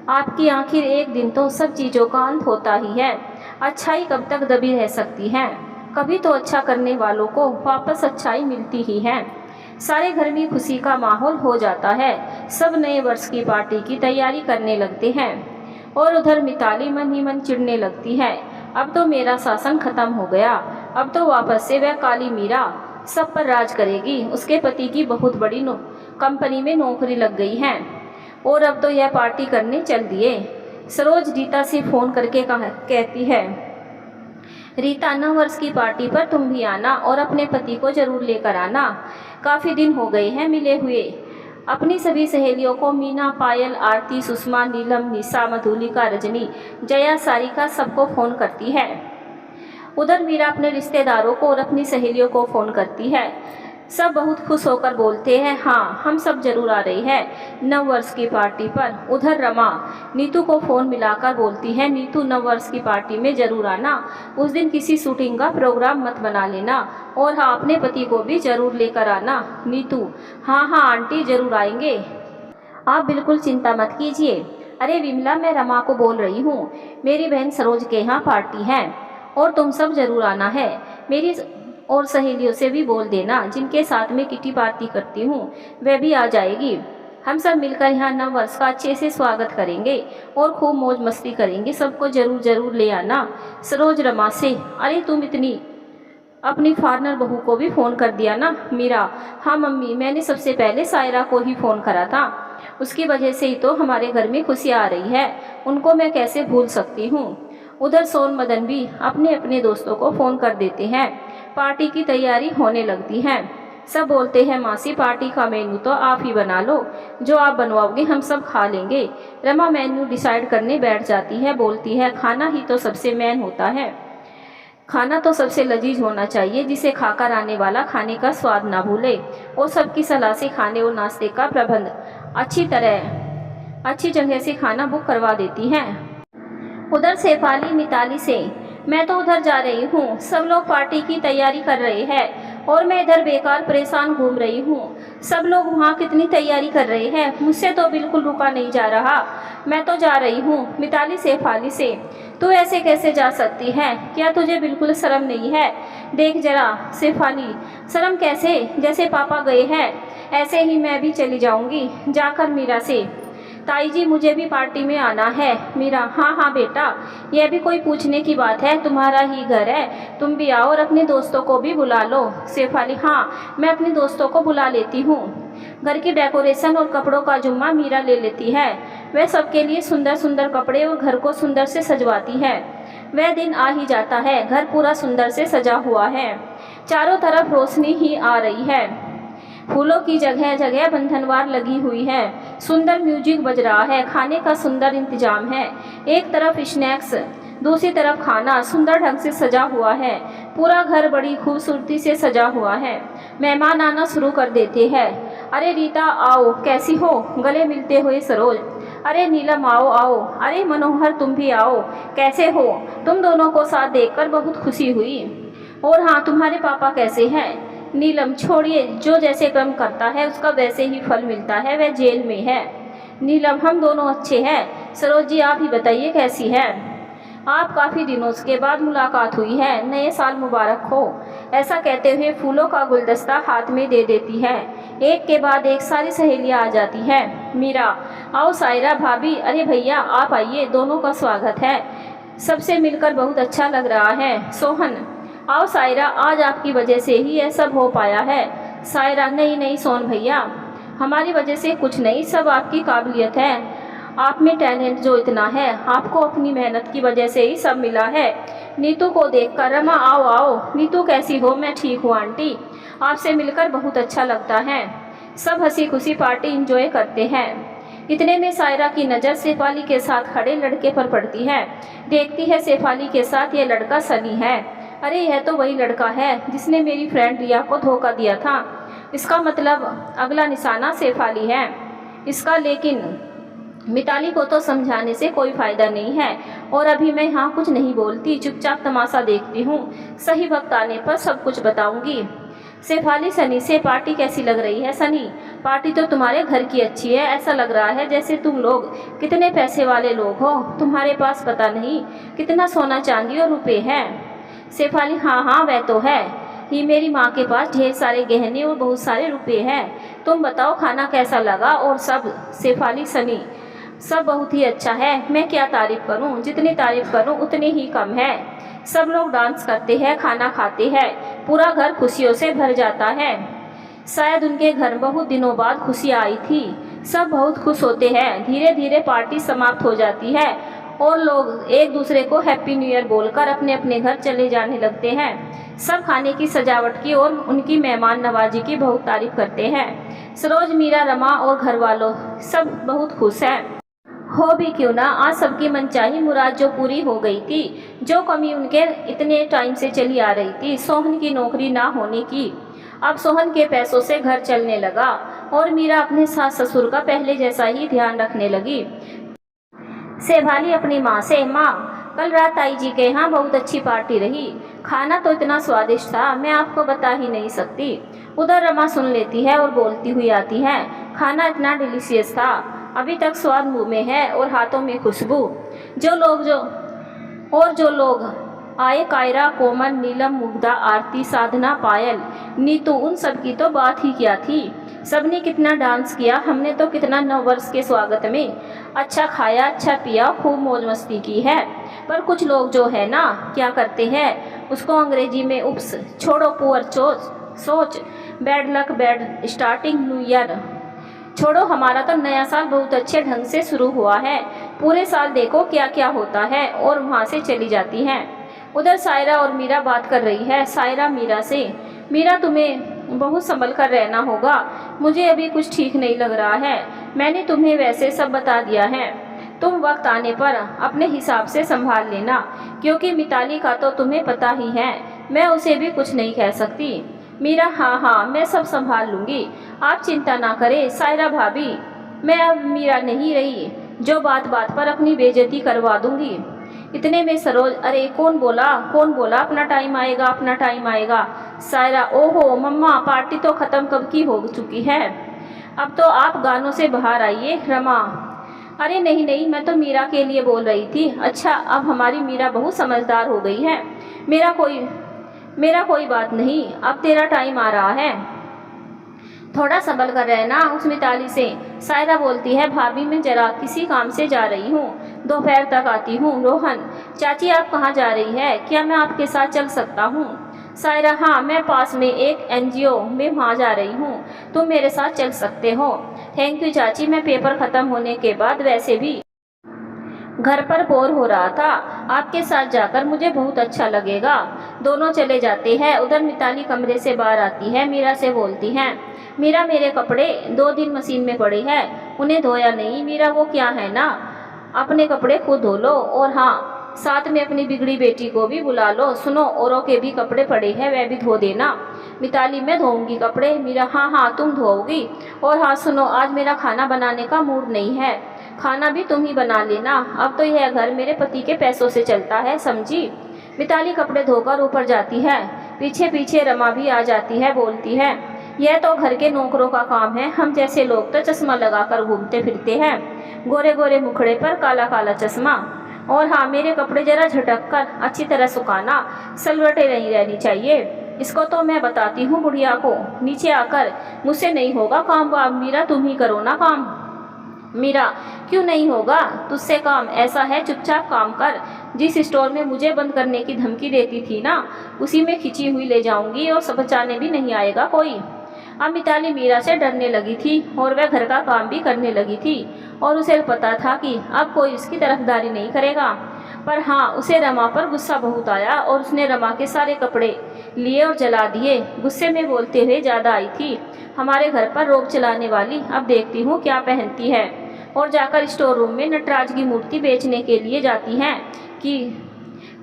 आपकी, आखिर एक दिन तो सब चीज़ों का अंत होता ही है। अच्छाई कब तक दबी रह सकती है? कभी तो अच्छा करने वालों को वापस अच्छाई मिलती ही है। सारे घर में खुशी का माहौल हो जाता है। सब नए वर्ष की पार्टी की तैयारी करने लगते हैं और उधर मिताली मन ही मन चिढ़ने लगती है। अब तो मेरा शासन खत्म हो गया, अब तो वापस से वह काली मीरा सब पर राज करेगी। उसके पति की बहुत बड़ी कंपनी में नौकरी लग गई है और अब तो यह पार्टी करने चल दिए। सरोज रीता से फ़ोन करके कहती है, रीता 9 वर्ष की पार्टी पर तुम भी आना और अपने पति को ज़रूर लेकर आना। काफ़ी दिन हो गए हैं मिले हुए। अपनी सभी सहेलियों को, मीना, पायल, आरती, सुषमा, नीलम, निशा, मधुलिका, रजनी, जया, सारिका, सबको फ़ोन करती है। उधर मीरा अपने रिश्तेदारों को और अपनी सहेलियों को फ़ोन करती है। सब बहुत खुश होकर बोलते हैं, हाँ हम सब जरूर आ रहे हैं नव वर्ष की पार्टी पर। उधर रमा नीतू को फ़ोन मिलाकर बोलती है, नीतू नव वर्ष की पार्टी में ज़रूर आना, उस दिन किसी शूटिंग का प्रोग्राम मत बना लेना, और हाँ अपने पति को भी ज़रूर लेकर आना। नीतू, हाँ हाँ आंटी ज़रूर आएंगे, आप बिल्कुल चिंता मत कीजिए। अरे विमला, मैं रमा को बोल रही हूँ, मेरी बहन सरोज के यहाँ पार्टी है और तुम सब ज़रूर आना है। मेरी और सहेलियों से भी बोल देना, जिनके साथ में किटी पार्टी करती हूँ वह भी आ जाएगी। हम सब मिलकर यहाँ नव वर्ष का अच्छे से स्वागत करेंगे और खूब मौज मस्ती करेंगे, सबको ज़रूर ज़रूर ले आना। सरोज रमा से, अरे तुम इतनी अपनी फॉरनर बहू को भी फ़ोन कर दिया ना? मीरा, हाँ मम्मी, मैंने सबसे पहले सायरा को ही फ़ोन करा था, उसकी वजह से ही तो हमारे घर में खुशियाँ आ रही है, उनको मैं कैसे भूल सकती हूँ। उधर सोन मदन भी अपने अपने दोस्तों को फ़ोन कर देते हैं, पार्टी की तैयारी होने लगती है। सब बोलते हैं, मासी पार्टी का मेनू तो आप ही बना लो, जो आप बनवाओगे हम सब खा लेंगे। रमा मेन्यू डिसाइड करने बैठ जाती है, बोलती है, खाना ही तो सबसे मेन होता है, खाना तो सबसे लजीज होना चाहिए, जिसे खाकर आने वाला खाने का स्वाद ना भूले। और सबकी सलाह से खाने और नाश्ते का प्रबंध अच्छी जगह से खाना बुक करवा देती हैं। उधर शेफाली मिताली से, मैं तो उधर जा रही हूँ, सब लोग पार्टी की तैयारी कर रहे हैं और मैं इधर बेकार परेशान घूम रही हूँ। सब लोग वहाँ कितनी तैयारी कर रहे हैं, मुझसे तो बिल्कुल रुका नहीं जा रहा, मैं तो जा रही हूँ। मिताली शेफाली से, तू ऐसे कैसे जा सकती है, क्या तुझे बिल्कुल शर्म नहीं है? देख जरा शेफाली, शर्म कैसे, जैसे पापा गए हैं ऐसे ही मैं भी चली जाऊँगी। जाकर मीरा से, ताई जी मुझे भी पार्टी में आना है। मीरा, हाँ हाँ बेटा, यह भी कोई पूछने की बात है, तुम्हारा ही घर है, तुम भी आओ और अपने दोस्तों को भी बुला लो। शेफाली, हाँ मैं अपने दोस्तों को बुला लेती हूँ। घर की डेकोरेशन और कपड़ों का जुम्मा मीरा ले लेती है, वह सबके लिए सुंदर सुंदर कपड़े और घर को सुंदर से सजवाती है। वह दिन आ ही जाता है, घर पूरा सुंदर से सजा हुआ है, चारों तरफ रोशनी ही आ रही है, फूलों की जगह जगह बंधनवार लगी हुई है, सुंदर म्यूजिक बज रहा है, खाने का सुंदर इंतजाम है, एक तरफ स्नैक्स दूसरी तरफ खाना सुंदर ढंग से सजा हुआ है, पूरा घर बड़ी खूबसूरती से सजा हुआ है। मेहमान आना शुरू कर देते हैं। अरे रीता आओ, कैसी हो? गले मिलते हुए सरोज, अरे नीलम आओ आओ, अरे मनोहर तुम भी आओ, कैसे हो? तुम दोनों को साथ देखकर बहुत खुशी हुई। और हाँ, तुम्हारे पापा कैसे हैं? नीलम, छोड़िए, जो जैसे कर्म करता है उसका वैसे ही फल मिलता है, वह जेल में है। नीलम, हम दोनों अच्छे हैं। सरोज जी आप ही बताइए कैसी है? आप काफ़ी दिनों के बाद मुलाकात हुई है, नए साल मुबारक हो। ऐसा कहते हुए फूलों का गुलदस्ता हाथ में दे देती है। एक के बाद एक सारी सहेलियां आ जाती हैं। मीरा, आओ सायरा भाभी, अरे भैया आप आइए, दोनों का स्वागत है, सबसे मिलकर बहुत अच्छा लग रहा है। सोहन, आओ सायरा, आज आपकी वजह से ही यह सब हो पाया है। सायरा, नहीं नहीं सोन भैया, हमारी वजह से कुछ नहीं, सब आपकी काबिलियत है, आप में टैलेंट जो इतना है, आपको अपनी मेहनत की वजह से ही सब मिला है। नीतू को देखकर, रमा आओ आओ, नीतू कैसी हो? मैं ठीक हूँ आंटी, आपसे मिलकर बहुत अच्छा लगता है। सब हंसी खुशी पार्टी एंजॉय करते हैं। इतने में सायरा की नज़र शेफाली के साथ खड़े लड़के पर पड़ती है। देखती है शेफाली के साथ ये लड़का सनी है। अरे यह तो वही लड़का है जिसने मेरी फ्रेंड रिया को धोखा दिया था, इसका मतलब अगला निशाना शेफाली है इसका। लेकिन मिताली को तो समझाने से कोई फ़ायदा नहीं है और अभी मैं यहाँ कुछ नहीं बोलती, चुपचाप तमाशा देखती हूँ, सही वक्त आने पर सब कुछ बताऊँगी। शेफाली सनी से, पार्टी कैसी लग रही है? सनी, पार्टी तो तुम्हारे घर की अच्छी है, ऐसा लग रहा है जैसे तुम लोग कितने पैसे वाले लोग हो, तुम्हारे पास पता नहीं कितना सोना चांदी और रुपये हैं। शेफाली, हाँ हाँ वह तो है ही, मेरी माँ के पास ढेर सारे गहने और बहुत सारे रुपये हैं। तुम बताओ खाना कैसा लगा? और सब? शेफाली, सनी, सब बहुत ही अच्छा है, मैं क्या तारीफ़ करूं, जितनी तारीफ़ करूं उतनी ही कम है। सब लोग डांस करते हैं, खाना खाते हैं, पूरा घर खुशियों से भर जाता है। शायद उनके घर बहुत दिनों बाद खुशियाँ आई थी, सब बहुत खुश होते हैं। धीरे धीरे पार्टी समाप्त हो जाती है और लोग एक दूसरे को हैप्पी न्यू ईयर बोलकर अपने अपने घर चले जाने लगते हैं। सब खाने की सजावट की और उनकी मेहमान नवाजी की बहुत तारीफ करते हैं। सरोज, मीरा, रमा और घर वालों सब बहुत खुश हैं। हो भी क्यों ना, आज सबकी मनचाही मुराद जो पूरी हो गई थी, जो कमी उनके इतने टाइम से चली आ रही थी, सोहन की नौकरी ना होने की, अब सोहन के पैसों से घर चलने लगा और मीरा अपने सास ससुर का पहले जैसा ही ध्यान रखने लगी। शेफाली अपनी माँ से, माँ कल रात ताई जी के यहाँ बहुत अच्छी पार्टी रही, खाना तो इतना स्वादिष्ट था मैं आपको बता ही नहीं सकती। उधर रमा सुन लेती है और बोलती हुई आती है, खाना इतना डिलीशियस था, अभी तक स्वाद मुंह में है और हाथों में खुशबू। जो लोग आए, कायरा, कोमल, नीलम, मुग्धा, आरती, साधना, पायल, नीतू, उन सब की तो बात ही क्या थी। सबने कितना डांस किया, हमने तो कितना नववर्ष के स्वागत में अच्छा खाया, अच्छा पिया, खूब मौज मस्ती की है। पर कुछ लोग जो है ना, क्या करते हैं उसको अंग्रेजी में उप्स, छोड़ो पुअर सोच, bad luck, bad starting, new year छोड़ो, हमारा तो नया साल बहुत अच्छे ढंग से शुरू हुआ है, पूरे साल देखो क्या क्या होता है, और वहाँ से चली जाती हैं। उधर सायरा और मीरा बात कर रही है। सायरा मीरा से, मीरा तुम्हें बहुत संभल कर रहना होगा, मुझे अभी कुछ ठीक नहीं लग रहा है, मैंने तुम्हें वैसे सब बता दिया है, तुम वक्त आने पर अपने हिसाब से संभाल लेना, क्योंकि मिताली का तो तुम्हें पता ही है, मैं उसे भी कुछ नहीं कह सकती। मीरा, हाँ मैं सब संभाल लूँगी, आप चिंता ना करें सायरा भाभी, मैं अब मीरा नहीं रही जो बात बात पर अपनी बेइज्जती करवा दूँगी। इतने में सरोज, अरे कौन बोला अपना टाइम आएगा। सायरा, ओहो मम्मा, पार्टी तो ख़त्म कब की हो चुकी है, अब तो आप गानों से बाहर आइए। रमा, अरे नहीं मैं तो मीरा के लिए बोल रही थी। अच्छा, अब हमारी मीरा बहुत समझदार हो गई है, मेरा कोई बात नहीं, अब तेरा टाइम आ रहा है, थोड़ा संभल कर रहना उस मिताली से। सायरा बोलती है, भाभी मैं जरा किसी काम से जा रही हूँ, दोपहर तक आती हूँ। रोहन, चाची आप कहाँ जा रही है, क्या मैं आपके साथ चल सकता हूँ? सायरा, हाँ मैं पास में एक NGO में वहाँ जा रही हूँ, तुम मेरे साथ चल सकते हो। थैंक यू चाची, मैं पेपर ख़त्म होने के बाद वैसे भी घर पर बोर हो रहा था, आपके साथ जाकर मुझे बहुत अच्छा लगेगा। दोनों चले जाते हैं। उधर मिताली कमरे से बाहर आती है, मीरा से बोलती हैं, मीरा मेरे कपड़े 2 दिन मशीन में पड़े हैं, उन्हें धोया नहीं। मीरा, वो क्या है ना, अपने कपड़े खुद धो लो, और हाँ साथ में अपनी बिगड़ी बेटी को भी बुला लो। सुनो, औरों के भी कपड़े पड़े हैं, वह भी धो देना। मिताली, मैं धोऊंगी कपड़े। मीरा, हाँ तुम धोओगी। और हाँ सुनो, आज मेरा खाना बनाने का मूड नहीं है, खाना भी तुम ही बना लेना, अब तो यह घर मेरे पति के पैसों से चलता है, समझी। मिताली कपड़े धोकर ऊपर जाती है, पीछे रमा भी आ जाती है, बोलती है, यह तो घर के नौकरों का काम है, हम जैसे लोग तो चश्मा लगाकर घूमते फिरते हैं, गोरे गोरे मुखड़े पर काला काला चश्मा। और हाँ, मेरे कपड़े जरा झटक कर अच्छी तरह सुखाना, सलवटें नहीं रहनी चाहिए। इसको तो मैं बताती हूँ बुढ़िया को, नीचे आकर मुझसे नहीं होगा काम वाम, मीरा तुम ही करो ना काम। मीरा, क्यों नहीं होगा तुझसे काम, ऐसा है चुपचाप काम कर, जिस स्टोर में मुझे बंद करने की धमकी देती थी ना, उसी में खिंची हुई ले जाऊंगी और सब बचाने भी नहीं आएगा कोई। अब मिताली मीरा से डरने लगी थी और वह घर का काम भी करने लगी थी, और उसे पता था कि अब कोई उसकी तरफदारी नहीं करेगा। पर हाँ, उसे रमा पर गुस्सा बहुत आया और उसने रमा के सारे कपड़े लिए और जला दिए। गुस्से में बोलते हुए ज़्यादा आई थी, हमारे घर पर रोब चलाने वाली, अब देखती हूँ क्या पहनती है। और जाकर स्टोर रूम में नटराज की मूर्ति बेचने के लिए जाती हैं कि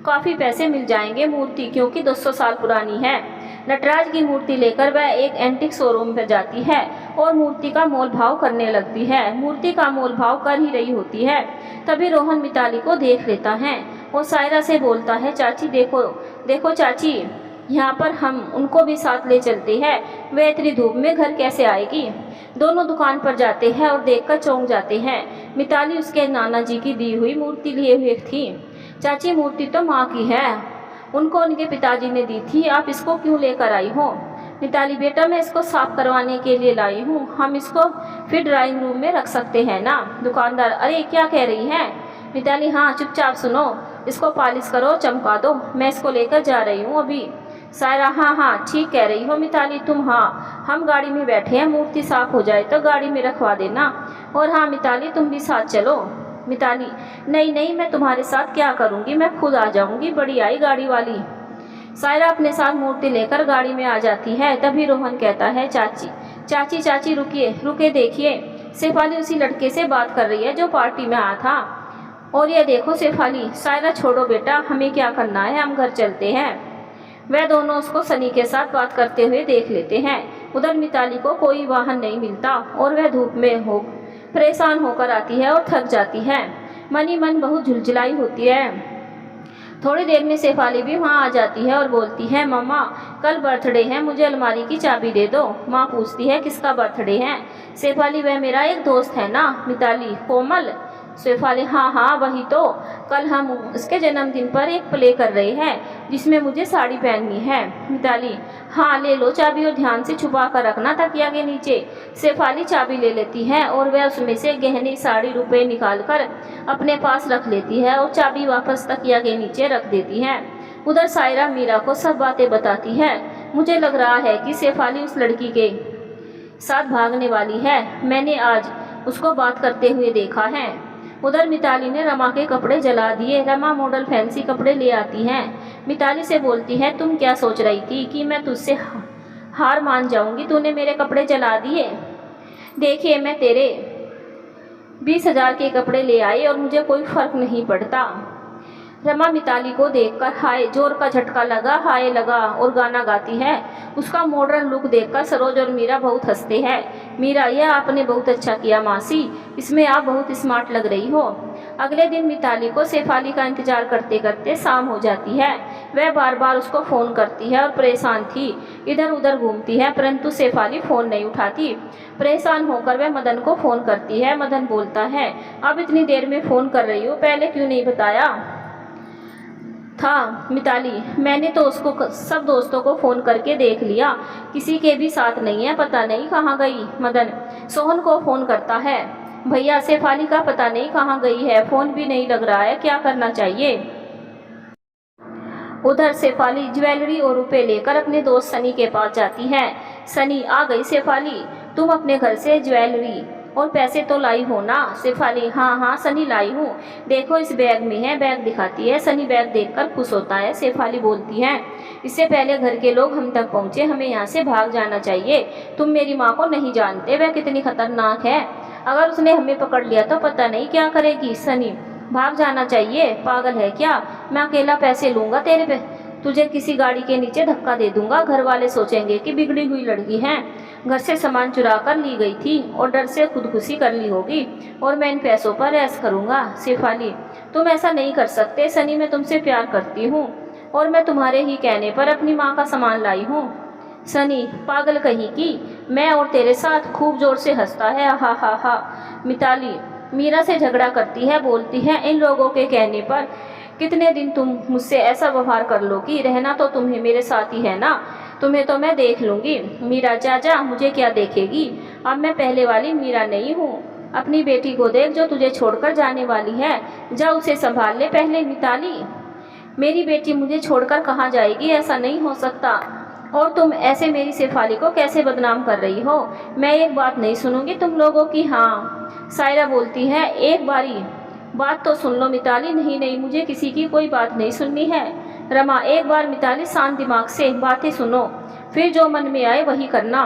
काफ़ी पैसे मिल जाएंगे मूर्ति, क्योंकि 200 साल पुरानी है। नटराज की मूर्ति लेकर वह एक एंटिक शोरूम पर जाती है और मूर्ति का मोल भाव करने लगती है। मूर्ति का मोल भाव कर ही रही होती है, तभी रोहन मिताली को देख लेता है और सायरा से बोलता है, चाची देखो चाची, यहाँ पर हम उनको भी साथ ले चलते हैं, वह इतनी धूप में घर कैसे आएगी। दोनों दुकान पर जाते हैं और देखकर चौंक जाते हैं। मिताली उसके नाना जी की दी हुई मूर्ति लिए हुए थी। चाची, मूर्ति तो माँ की है, उनको उनके पिताजी ने दी थी, आप इसको क्यों लेकर आई हो? मिताली, बेटा मैं इसको साफ करवाने के लिए लाई हूँ, हम इसको फिर ड्राइंग रूम में रख सकते हैं ना। दुकानदार, अरे क्या कह रही हैं? मिताली, हाँ चुपचाप सुनो, इसको पॉलिश करो, चमका दो, मैं इसको लेकर जा रही हूँ अभी। सायरा, हाँ ठीक कह रही हो मिताली तुम, हाँ हम गाड़ी में बैठे हैं, मूर्ति साफ हो जाए तो गाड़ी में रखवा देना। और हाँ मिताली, तुम भी साथ चलो। मिताली, नहीं मैं तुम्हारे साथ क्या करूँगी, मैं खुद आ जाऊँगी, बड़ी आई गाड़ी वाली। सायरा अपने साथ मूर्ति लेकर गाड़ी में आ जाती है। तभी रोहन कहता है, चाची रुकिए देखिए, शेफाली उसी लड़के से बात कर रही है जो पार्टी में आया था। और ये देखो शेफाली। सायरा, छोड़ो बेटा, हमें क्या करना है, हम घर चलते हैं। वह दोनों उसको सनी के साथ बात करते हुए देख लेते हैं। उधर मिताली को कोई वाहन नहीं मिलता और वह धूप में परेशान होकर आती है और थक जाती है। मन ही मन बहुत झुलझुलाई होती है। थोड़ी देर में शेफाली भी वहाँ आ जाती है और बोलती है, मम्मा कल बर्थडे है, मुझे अलमारी की चाबी दे दो। माँ पूछती है, किसका बर्थडे है? शेफाली, वह मेरा एक दोस्त है ना। मिताली, कोमल? शेफाली, हाँ हाँ वही तो, कल हम उसके जन्मदिन पर एक प्ले कर रहे हैं जिसमें मुझे साड़ी पहननी है। मिताली, हाँ ले लो चाबी और ध्यान से छुपा कर रखना तकिया के नीचे। शेफाली चाबी ले लेती है और वह उसमें से गहने, साड़ी, रुपए निकाल कर अपने पास रख लेती है और चाबी वापस तकिया के नीचे रख देती है। उधर सायरा मीरा को सब बातें बताती है। मुझे लग रहा है कि शेफाली उस लड़की के साथ भागने वाली है, मैंने आज उसको बात करते हुए देखा है। उधर मिताली ने रमा के कपड़े जला दिए। रमा मॉडल फैंसी कपड़े ले आती है। मिताली से बोलती है, तुम क्या सोच रही थी कि मैं तुझसे हार मान जाऊंगी? तूने मेरे कपड़े जला दिए। देखिए, मैं तेरे 20,000 के कपड़े ले आई और मुझे कोई फर्क नहीं पड़ता। रमा मिताली को देखकर हाय जोर का झटका लगा, हाय लगा और गाना गाती है। उसका मॉडर्न लुक देखकर सरोज और मीरा बहुत हंसते हैं। मीरा, यह आपने बहुत अच्छा किया मासी, इसमें आप बहुत स्मार्ट लग रही हो। अगले दिन मिताली को शेफाली का इंतजार करते करते शाम हो जाती है। वह बार बार उसको फ़ोन करती है और परेशान थी इधर उधर घूमती है, परंतु शेफाली फ़ोन नहीं उठाती। परेशान होकर वह मदन को फ़ोन करती है। मदन बोलता है, अब इतनी देर में फ़ोन कर रही हो, पहले क्यों नहीं बताया था? मिताली, मैंने तो उसको सब दोस्तों को फ़ोन करके देख लिया, किसी के भी साथ नहीं है, पता नहीं कहाँ गई। मदन सोहन को फ़ोन करता है, भैया शेफाली का पता नहीं कहाँ गई है, फ़ोन भी नहीं लग रहा है, क्या करना चाहिए? उधर शेफाली ज्वेलरी और रुपए लेकर अपने दोस्त सनी के पास जाती है। सनी, आ गई शेफाली, तुम अपने घर से ज्वेलरी और पैसे तो लाई हो ना? शेफाली, हाँ हाँ सनी लाई हूँ, देखो इस बैग में है। बैग दिखाती है। सनी बैग देखकर खुश होता है। शेफाली बोलती है, इससे पहले घर के लोग हम तक पहुँचे, हमें यहाँ से भाग जाना चाहिए। तुम मेरी माँ को नहीं जानते, वह कितनी खतरनाक है, अगर उसने हमें पकड़ लिया तो पता नहीं क्या करेगी। सनी, भाग जाना चाहिए, पागल है क्या? मैं अकेला पैसे लूँगा तेरे पे, तुझे किसी गाड़ी के नीचे धक्का दे दूंगा, घर वाले सोचेंगे कि बिगड़ी हुई लड़की है, घर से सामान चुरा कर ली गई थी और डर से खुदकुशी कर ली होगी और मैं इन पैसों पर ऐश करूंगा। शेफाली, तुम ऐसा नहीं कर सकते सनी, मैं तुमसे प्यार करती हूँ और मैं तुम्हारे ही कहने पर अपनी माँ का सामान लाई हूँ। सनी, पागल कहीं की, मैं और तेरे साथ खूब जोर से हंसता है, हा हा हा। मिताली मीरा से झगड़ा करती है, बोलती है, इन लोगों के कहने पर कितने दिन तुम मुझसे ऐसा व्यवहार कर लोगी? रहना तो तुम्हें मेरे साथ ही है ना, तुम्हें तो मैं देख लूँगी। मीरा, जा जा, मुझे क्या देखेगी, अब मैं पहले वाली मीरा नहीं हूँ। अपनी बेटी को देख जो तुझे छोड़कर जाने वाली है, जा उसे संभाल ले पहले। मिताली, मेरी बेटी मुझे छोड़कर कहाँ जाएगी? ऐसा नहीं हो सकता, और तुम ऐसे मेरी शेफाली को कैसे बदनाम कर रही हो? मैं एक बात नहीं सुनूंगी तुम लोगों की। हाँ, सायरा बोलती है, एक बारी बात तो सुन लो मिताली। नहीं नहीं, मुझे किसी की कोई बात नहीं सुननी है। रमा, एक बार मिताली शांत दिमाग से बातें सुनो, फिर जो मन में आए वही करना।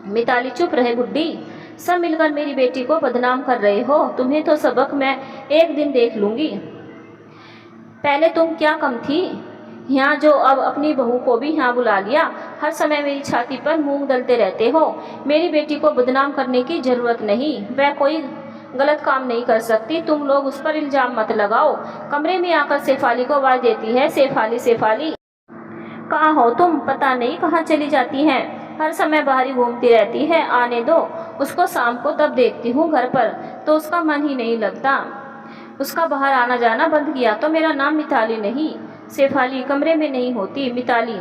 मिताली, चुप रहे बुड्ढी, सब मिलकर मेरी बेटी को बदनाम कर रहे हो, तुम्हें तो सबक मैं एक दिन देख लूँगी। पहले तुम क्या कम थी यहाँ, जो अब अपनी बहू को भी यहाँ बुला लिया, हर समय मेरी छाती पर मूंग दलते रहते हो। मेरी बेटी को बदनाम करने की ज़रूरत नहीं, वह कोई गलत काम नहीं कर सकती, तुम लोग उस पर इल्ज़ाम मत लगाओ। कमरे में आकर शेफाली को आवाज़ देती है, शेफाली शेफाली कहाँ हो तुम? पता नहीं कहाँ चली जाती हैं, हर समय बाहर ही घूमती रहती है, आने दो उसको, शाम को तब देखती हूँ घर पर तो उसका मन ही नहीं लगता, उसका बाहर आना जाना बंद किया तो मेरा नाम मिताली नहीं। शेफाली कमरे में नहीं होती। मिताली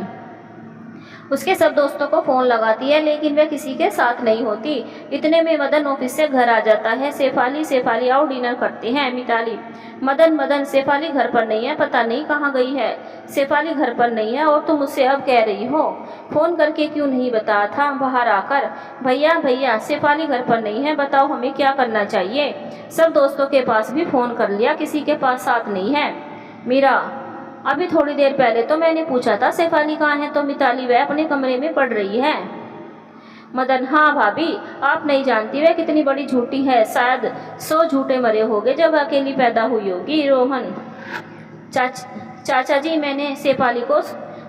उसके सब दोस्तों को फ़ोन लगाती है लेकिन वह किसी के साथ नहीं होती। इतने में मदन ऑफिस से घर आ जाता है। शेफाली शेफाली आओ डिनर करते हैं। मिताली, मदन मदन शेफाली घर पर नहीं है, पता नहीं कहाँ गई है। शेफाली घर पर नहीं है और तुम मुझसे अब कह रही हो, फ़ोन करके क्यों नहीं बताया था बाहर आकर? भैया भैया शेफाली घर पर नहीं है, बताओ हमें क्या करना चाहिए? सब दोस्तों के पास भी फ़ोन कर लिया, किसी के पास साथ नहीं है। मीरा, अभी थोड़ी देर पहले तो मैंने पूछा था शेफाली कहाँ है, तो मिताली वह अपने कमरे में पढ़ रही है। मदन, हाँ भाभी, आप नहीं जानती वह कितनी बड़ी झूठी है, शायद 100 झूठे मरे होंगे जब अकेली पैदा हुई होगी। रोहन, चाचा जी, मैंने शेफाली को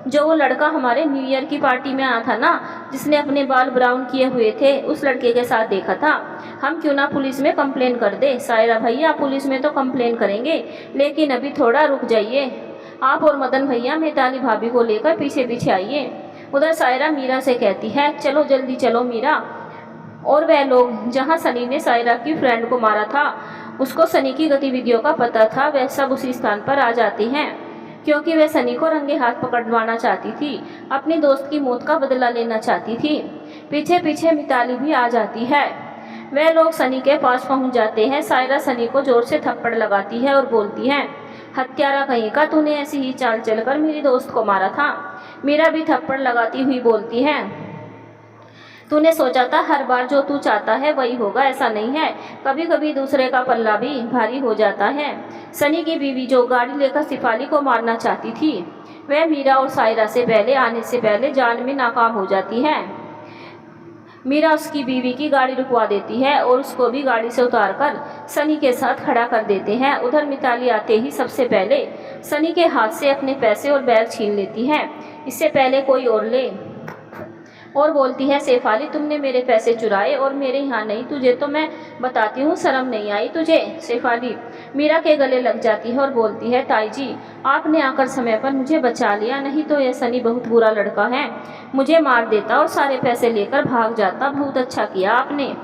जो वो लड़का हमारे न्यू ईयर की पार्टी में आया था ना, जिसने अपने बाल ब्राउन किए हुए थे, उस लड़के के साथ देखा था। हम क्यों ना पुलिस में कंप्लेन कर दे। सायरा भैया पुलिस में तो कंप्लेन करेंगे, लेकिन अभी थोड़ा रुक जाइए। आप और मदन भैया मिताली भाभी को लेकर पीछे पीछे आइए। उधर सायरा मीरा से कहती है, चलो जल्दी चलो मीरा। और वह लोग जहाँ सनी ने सायरा की फ्रेंड को मारा था, उसको सनी की गतिविधियों का पता था, वह सब उसी स्थान पर आ जाते हैं, क्योंकि वह सनी को रंगे हाथ पकड़वाना चाहती थी, अपनी दोस्त की मौत का बदला लेना चाहती थी। पीछे पीछे मिताली भी आ जाती है। वह लोग सनी के पास पहुंच जाते हैं। सायरा सनी को जोर से थप्पड़ लगाती है और बोलती है, हत्यारा कहीं का, तूने ऐसी ही चाल चलकर मेरी दोस्त को मारा था। मीरा भी थप्पड़ लगाती हुई बोलती है, तूने सोचा था हर बार जो तू चाहता है वही होगा, ऐसा नहीं है, कभी कभी दूसरे का पल्ला भी भारी हो जाता है। सनी की बीवी जो गाड़ी लेकर सिपाली को मारना चाहती थी, वह मीरा और सायरा से पहले आने से पहले जान में नाकाम हो जाती है। मीरा उसकी बीवी की गाड़ी रुकवा देती है और उसको भी गाड़ी से उतारकर सनी के साथ खड़ा कर देते हैं। उधर मिताली आते ही सबसे पहले सनी के हाथ से अपने पैसे और बैग छीन लेती है, इससे पहले कोई और ले, और बोलती है, शेफाली तुमने मेरे पैसे चुराए और मेरे यहाँ नहीं, तुझे तो मैं बताती हूँ, शर्म नहीं आई तुझे। शेफाली मीरा के गले लग जाती है और बोलती है, ताई जी आपने आकर समय पर मुझे बचा लिया, नहीं तो यह सनी बहुत बुरा लड़का है, मुझे मार देता और सारे पैसे लेकर भाग जाता, बहुत अच्छा किया आपने।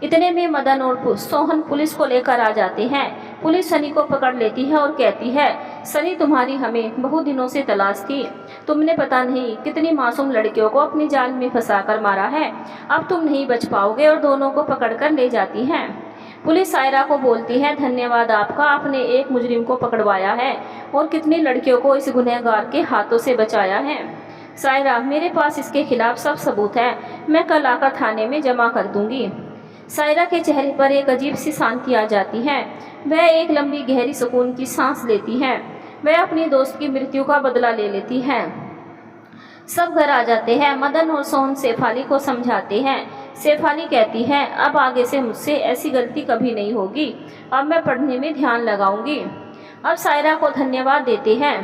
इतने में मदन और सोहन पुलिस को लेकर आ जाते हैं। पुलिस सनी को पकड़ लेती है और कहती है, सनी तुम्हारी हमें बहुत दिनों से तलाश थी, तुमने पता नहीं कितनी मासूम लड़कियों को अपनी जाल में फंसाकर मारा है, अब तुम नहीं बच पाओगे, और दोनों को पकड़कर ले जाती है। पुलिस सायरा को बोलती है, धन्यवाद आपका, आपने एक मुजरिम को पकड़वाया है और कितनी लड़कियों को इस गुनहगार के हाथों से बचाया है। सायरा मेरे पास इसके खिलाफ सब सबूत है, मैं कल आकर थाने में जमा कर दूंगी। सायरा के चेहरे पर एक अजीब सी शांति आ जाती है। वह एक लंबी गहरी सुकून की सांस लेती है। वह अपनी दोस्त की मृत्यु का बदला ले लेती है। सब घर आ जाते हैं। मदन और सोहन शेफाली को समझाते हैं। शेफाली कहती है, अब आगे से मुझसे ऐसी गलती कभी नहीं होगी, अब मैं पढ़ने में ध्यान लगाऊंगी। अब सायरा को धन्यवाद देते हैं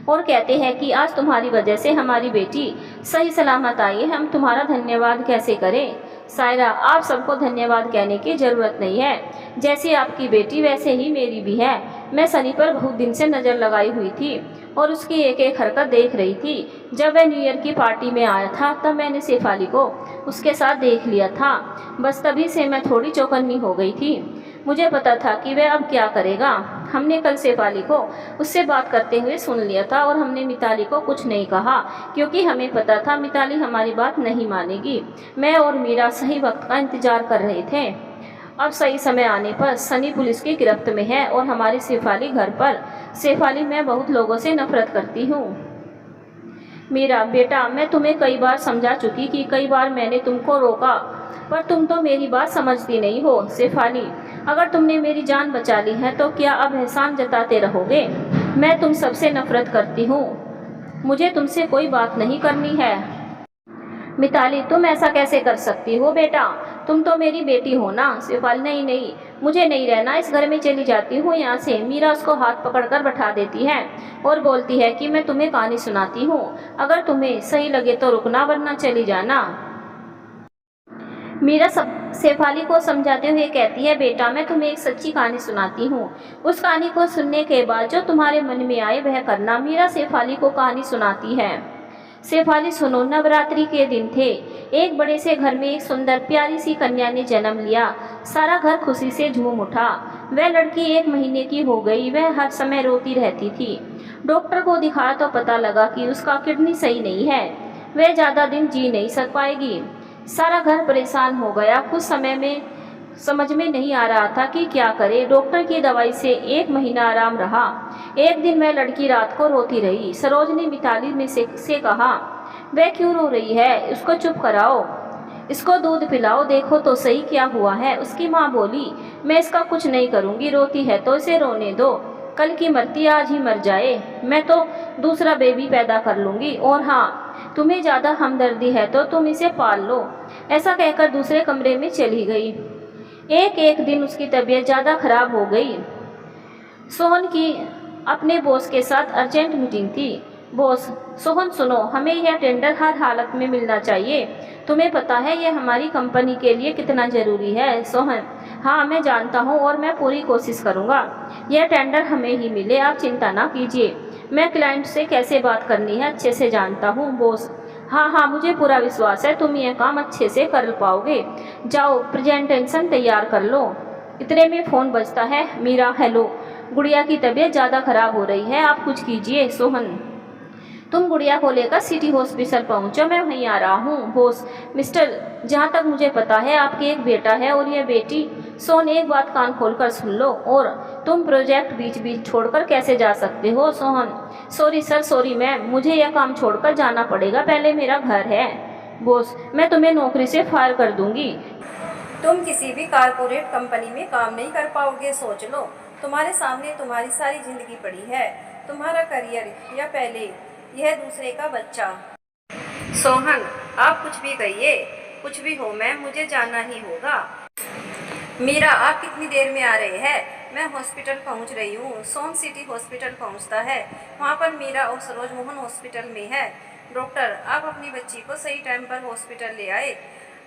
और कहते हैं कि आज तुम्हारी वजह से हमारी बेटी सही सलामत आई है, हम तुम्हारा धन्यवाद कैसे करें। सायरा आप सबको धन्यवाद कहने की ज़रूरत नहीं है, जैसे आपकी बेटी वैसे ही मेरी भी है। मैं सनी पर बहुत दिन से नज़र लगाई हुई थी और उसकी एक एक हरकत देख रही थी। जब वह न्यू ईयर की पार्टी में आया था तब मैंने शेफाली को उसके साथ देख लिया था, बस तभी से मैं थोड़ी चौकन्नी हो गई थी। मुझे पता था कि वह अब क्या करेगा। हमने कल शेफाली को उससे बात करते हुए सुन लिया था और हमने मिताली को कुछ नहीं कहा, क्योंकि हमें पता था मिताली हमारी बात नहीं मानेगी। मैं और मीरा सही वक्त का इंतजार कर रहे थे। अब सही समय आने पर सनी पुलिस की गिरफ्त में है और हमारी शेफाली घर पर। शेफाली मैं बहुत लोगों से नफरत करती हूँ। मीरा बेटा मैं तुम्हें कई बार समझा चुकी कि कई बार मैंने तुमको रोका, पर तुम तो मेरी बात समझती नहीं हो। शेफाली अगर तुमने मेरी जान बचा ली है तो क्या अब एहसान जताते रहोगे। मैं तुम सबसे नफरत करती हूँ, मुझे तुमसे कोई बात नहीं करनी है। मिताली तुम ऐसा कैसे कर सकती हो बेटा, तुम तो मेरी बेटी हो ना। शेफाली नहीं नहीं, मुझे नहीं रहना, इस घर में चली जाती हूँ यहाँ से। मीरा उसको हाथ पकड़कर बैठा देती है और बोलती है कि मैं तुम्हें कहानी सुनाती हूँ, अगर तुम्हें सही लगे तो रुकना वरना चली जाना। मीरा शेफाली को समझाते हुए कहती है, बेटा मैं तुम्हें एक सच्ची कहानी सुनाती हूँ, उस कहानी को सुनने के बाद जो तुम्हारे मन में आए वह करना। मीरा शेफाली को कहानी सुनाती है। शेफाली सुनो, नवरात्रि के दिन थे। एक बड़े से घर में एक सुंदर प्यारी सी कन्या ने जन्म लिया। सारा घर खुशी से झूम उठा। वह लड़की 1 महीने की हो गई। वह हर समय रोती रहती थी। डॉक्टर को दिखाया तो पता लगा कि उसका किडनी सही नहीं है, वह ज़्यादा दिन जी नहीं सक पाएगी। सारा घर परेशान हो गया। कुछ समय में समझ में नहीं आ रहा था कि क्या करे। डॉक्टर की दवाई से 1 महीना आराम रहा। एक दिन वह लड़की रात को रोती रही। सरोज ने मिताली में से कहा, वह क्यों रो रही है, उसको चुप कराओ, इसको दूध पिलाओ, देखो तो सही क्या हुआ है। उसकी माँ बोली, मैं इसका कुछ नहीं करूँगी, रोती है तो इसे रोने दो, कल की मरती आज ही मर जाए, मैं तो दूसरा बेबी पैदा कर लूँगी, और हाँ तुम्हें ज़्यादा हमदर्दी है तो तुम इसे पाल लो। ऐसा कहकर दूसरे कमरे में चली गई। एक दिन उसकी तबीयत ज़्यादा खराब हो गई। सोहन की अपने बॉस के साथ अर्जेंट मीटिंग थी। बॉस, सोहन सुनो, हमें यह टेंडर हर हालत में मिलना चाहिए। तुम्हें पता है यह हमारी कंपनी के लिए कितना ज़रूरी है। सोहन, हाँ मैं जानता हूँ और मैं पूरी कोशिश करूँगा यह टेंडर हमें ही मिले, आप चिंता ना कीजिए। मैं क्लाइंट से कैसे बात करनी है अच्छे से जानता हूँ बॉस। हाँ हाँ, मुझे पूरा विश्वास है तुम यह काम अच्छे से कर पाओगे। जाओ प्रेजेंटेशन तैयार कर लो। इतने में फ़ोन बजता है। मीरा, हेलो, गुड़िया की तबीयत ज़्यादा खराब हो रही है, आप कुछ कीजिए। सोहन, तुम गुड़िया को लेकर सिटी हॉस्पिटल पहुंचो, मैं वहीं आ रहा हूँ। बॉस, मिस्टर, जहाँ तक मुझे पता है आपके एक बेटा है और यह बेटी। सोहन, एक बात कान खोलकर सुन लो, और तुम प्रोजेक्ट बीच बीच छोड़कर कैसे जा सकते हो। Sohan, sorry sir, sorry ma'am, मुझे यह काम छोड़कर जाना पड़ेगा, पहले मेरा घर है। बॉस, मैं तुम्हें नौकरी से फायर कर दूंगी। तुम किसी भी कारपोरेट कंपनी में काम नहीं कर पाओगे। सोच लो, तुम्हारे सामने तुम्हारी सारी जिंदगी पड़ी है, तुम्हारा करियर या पहले यह दूसरे का बच्चा। सोहन, आप कुछ भी कहिए, कुछ भी हो मैम, मुझे जाना ही होगा। मीरा, आप कितनी देर में आ रहे हैं? मैं हॉस्पिटल पहुंच रही हूँ। सोम सिटी हॉस्पिटल पहुंचता है, वहाँ पर मीरा और सरोज मोहन हॉस्पिटल में है। डॉक्टर, आप अपनी बच्ची को सही टाइम पर हॉस्पिटल ले आए।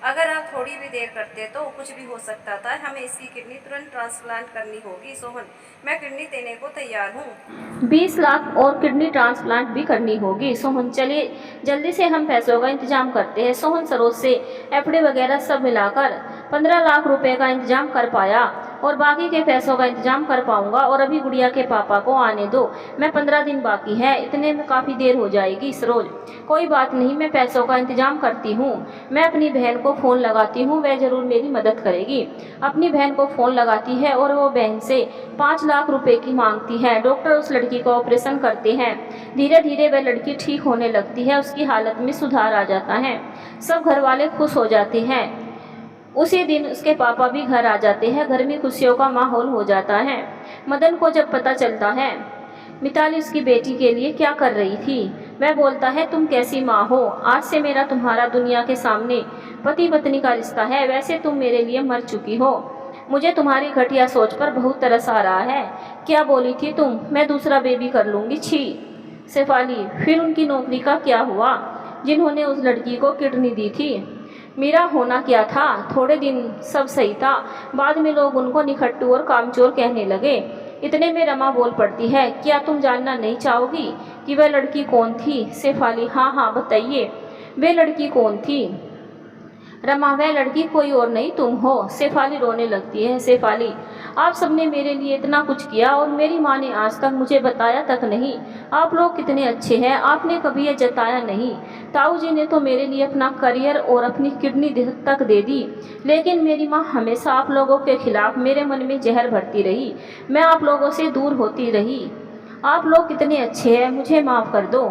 अगर आप थोड़ी भी देर करते तो कुछ भी हो सकता था, हमें इसकी किडनी तुरंत ट्रांसप्लांट करनी होगी। सोहन, मैं किडनी देने को तैयार हूँ। 20 लाख और किडनी ट्रांसप्लांट भी करनी होगी। सोहन, चलिए जल्दी से हम पैसों का इंतजाम करते हैं। सोहन सरोज से एफडी वगैरह सब मिलाकर 15 लाख रुपए का इंतजाम कर पाया और बाकी के पैसों का इंतजाम कर पाऊंगा। और अभी गुड़िया के पापा को आने दो, मैं 15 दिन बाकी है, इतने में काफ़ी देर हो जाएगी। सरोज, कोई बात नहीं, मैं पैसों का इंतजाम करती हूँ। मैं अपनी बहन को फ़ोन लगाती हूँ, वह ज़रूर मेरी मदद करेगी। अपनी बहन को फ़ोन लगाती है और वो बहन से 5 लाख रुपए की मांगती है। डॉक्टर उस लड़की का ऑपरेशन करते हैं। धीरे धीरे वह लड़की ठीक होने लगती है, उसकी हालत में सुधार आ जाता है। सब घर वाले खुश हो जाते हैं। उसी दिन उसके पापा भी घर आ जाते हैं। घर में खुशियों का माहौल हो जाता है। मदन को जब पता चलता है मिताली उसकी बेटी के लिए क्या कर रही थी, वह बोलता है, तुम कैसी माँ हो, आज से मेरा तुम्हारा दुनिया के सामने पति पत्नी का रिश्ता है। वैसे तुम मेरे लिए मर चुकी हो, मुझे तुम्हारी घटिया सोच पर बहुत तरस आ रहा है। क्या बोली थी तुम, मैं दूसरा बेबी कर लूँगी। छी। शेफाली, फिर उनकी नौकरी का क्या हुआ जिन्होंने उस लड़की को किडनी दी थी। मेरा होना क्या था, थोड़े दिन सब सही था, बाद में लोग उनको निखट्टू और कामचोर कहने लगे। इतने में रमा बोल पड़ती है, क्या तुम जानना नहीं चाहोगी कि वह लड़की कौन थी। शेफाली, हाँ हाँ बताइए, वह लड़की कौन थी। रमा, वह लड़की कोई और नहीं तुम हो। शेफाली रोने लगती है। शेफाली, आप सबने मेरे लिए इतना कुछ किया और मेरी माँ ने आज तक मुझे बताया तक नहीं। आप लोग कितने अच्छे हैं, आपने कभी ये जताया नहीं। ताऊ जी ने तो मेरे लिए अपना करियर और अपनी किडनी तक दे दी, लेकिन मेरी माँ हमेशा आप लोगों के खिलाफ मेरे मन में जहर भरती रही। मैं आप लोगों से दूर होती रही। आप लोग कितने अच्छे हैं, मुझे माफ़ कर दो।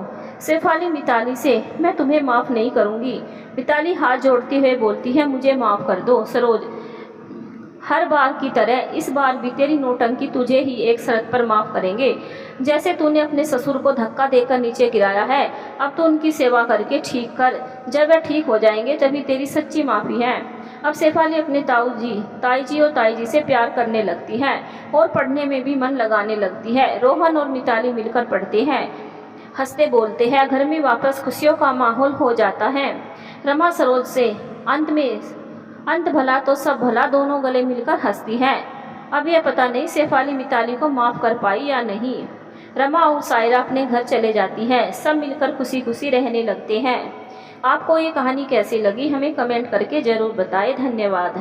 शेफाली मिताली से, मैं तुम्हें माफ़ नहीं करूँगी। मिताली हाथ जोड़ते हुए बोलती है, मुझे माफ़ कर दो। सरोज, हर बार की तरह इस बार भी तेरी नौटंकी तुझे ही एक शर्त पर माफ़ करेंगे। जैसे तूने अपने ससुर को धक्का देकर नीचे गिराया है, अब तो उनकी सेवा करके ठीक कर। जब वह ठीक हो जाएंगे तभी तेरी सच्ची माफ़ी है। अब शेफाली अपने ताई जी और ताई जी से प्यार करने लगती है और पढ़ने में भी मन लगाने लगती है। रोहन और मिताली मिलकर पढ़ते हैं, हंसते बोलते हैं। घर में वापस खुशियों का माहौल हो जाता है। रमा सरोज से अंत भला तो सब भला, दोनों गले मिलकर हंसती है। अब यह पता नहीं शेफाली मिताली को माफ़ कर पाई या नहीं। रमा और सायरा अपने घर चले जाती है। सब मिलकर खुशी खुशी रहने लगते हैं। आपको ये कहानी कैसी लगी हमें कमेंट करके ज़रूर बताएं। धन्यवाद।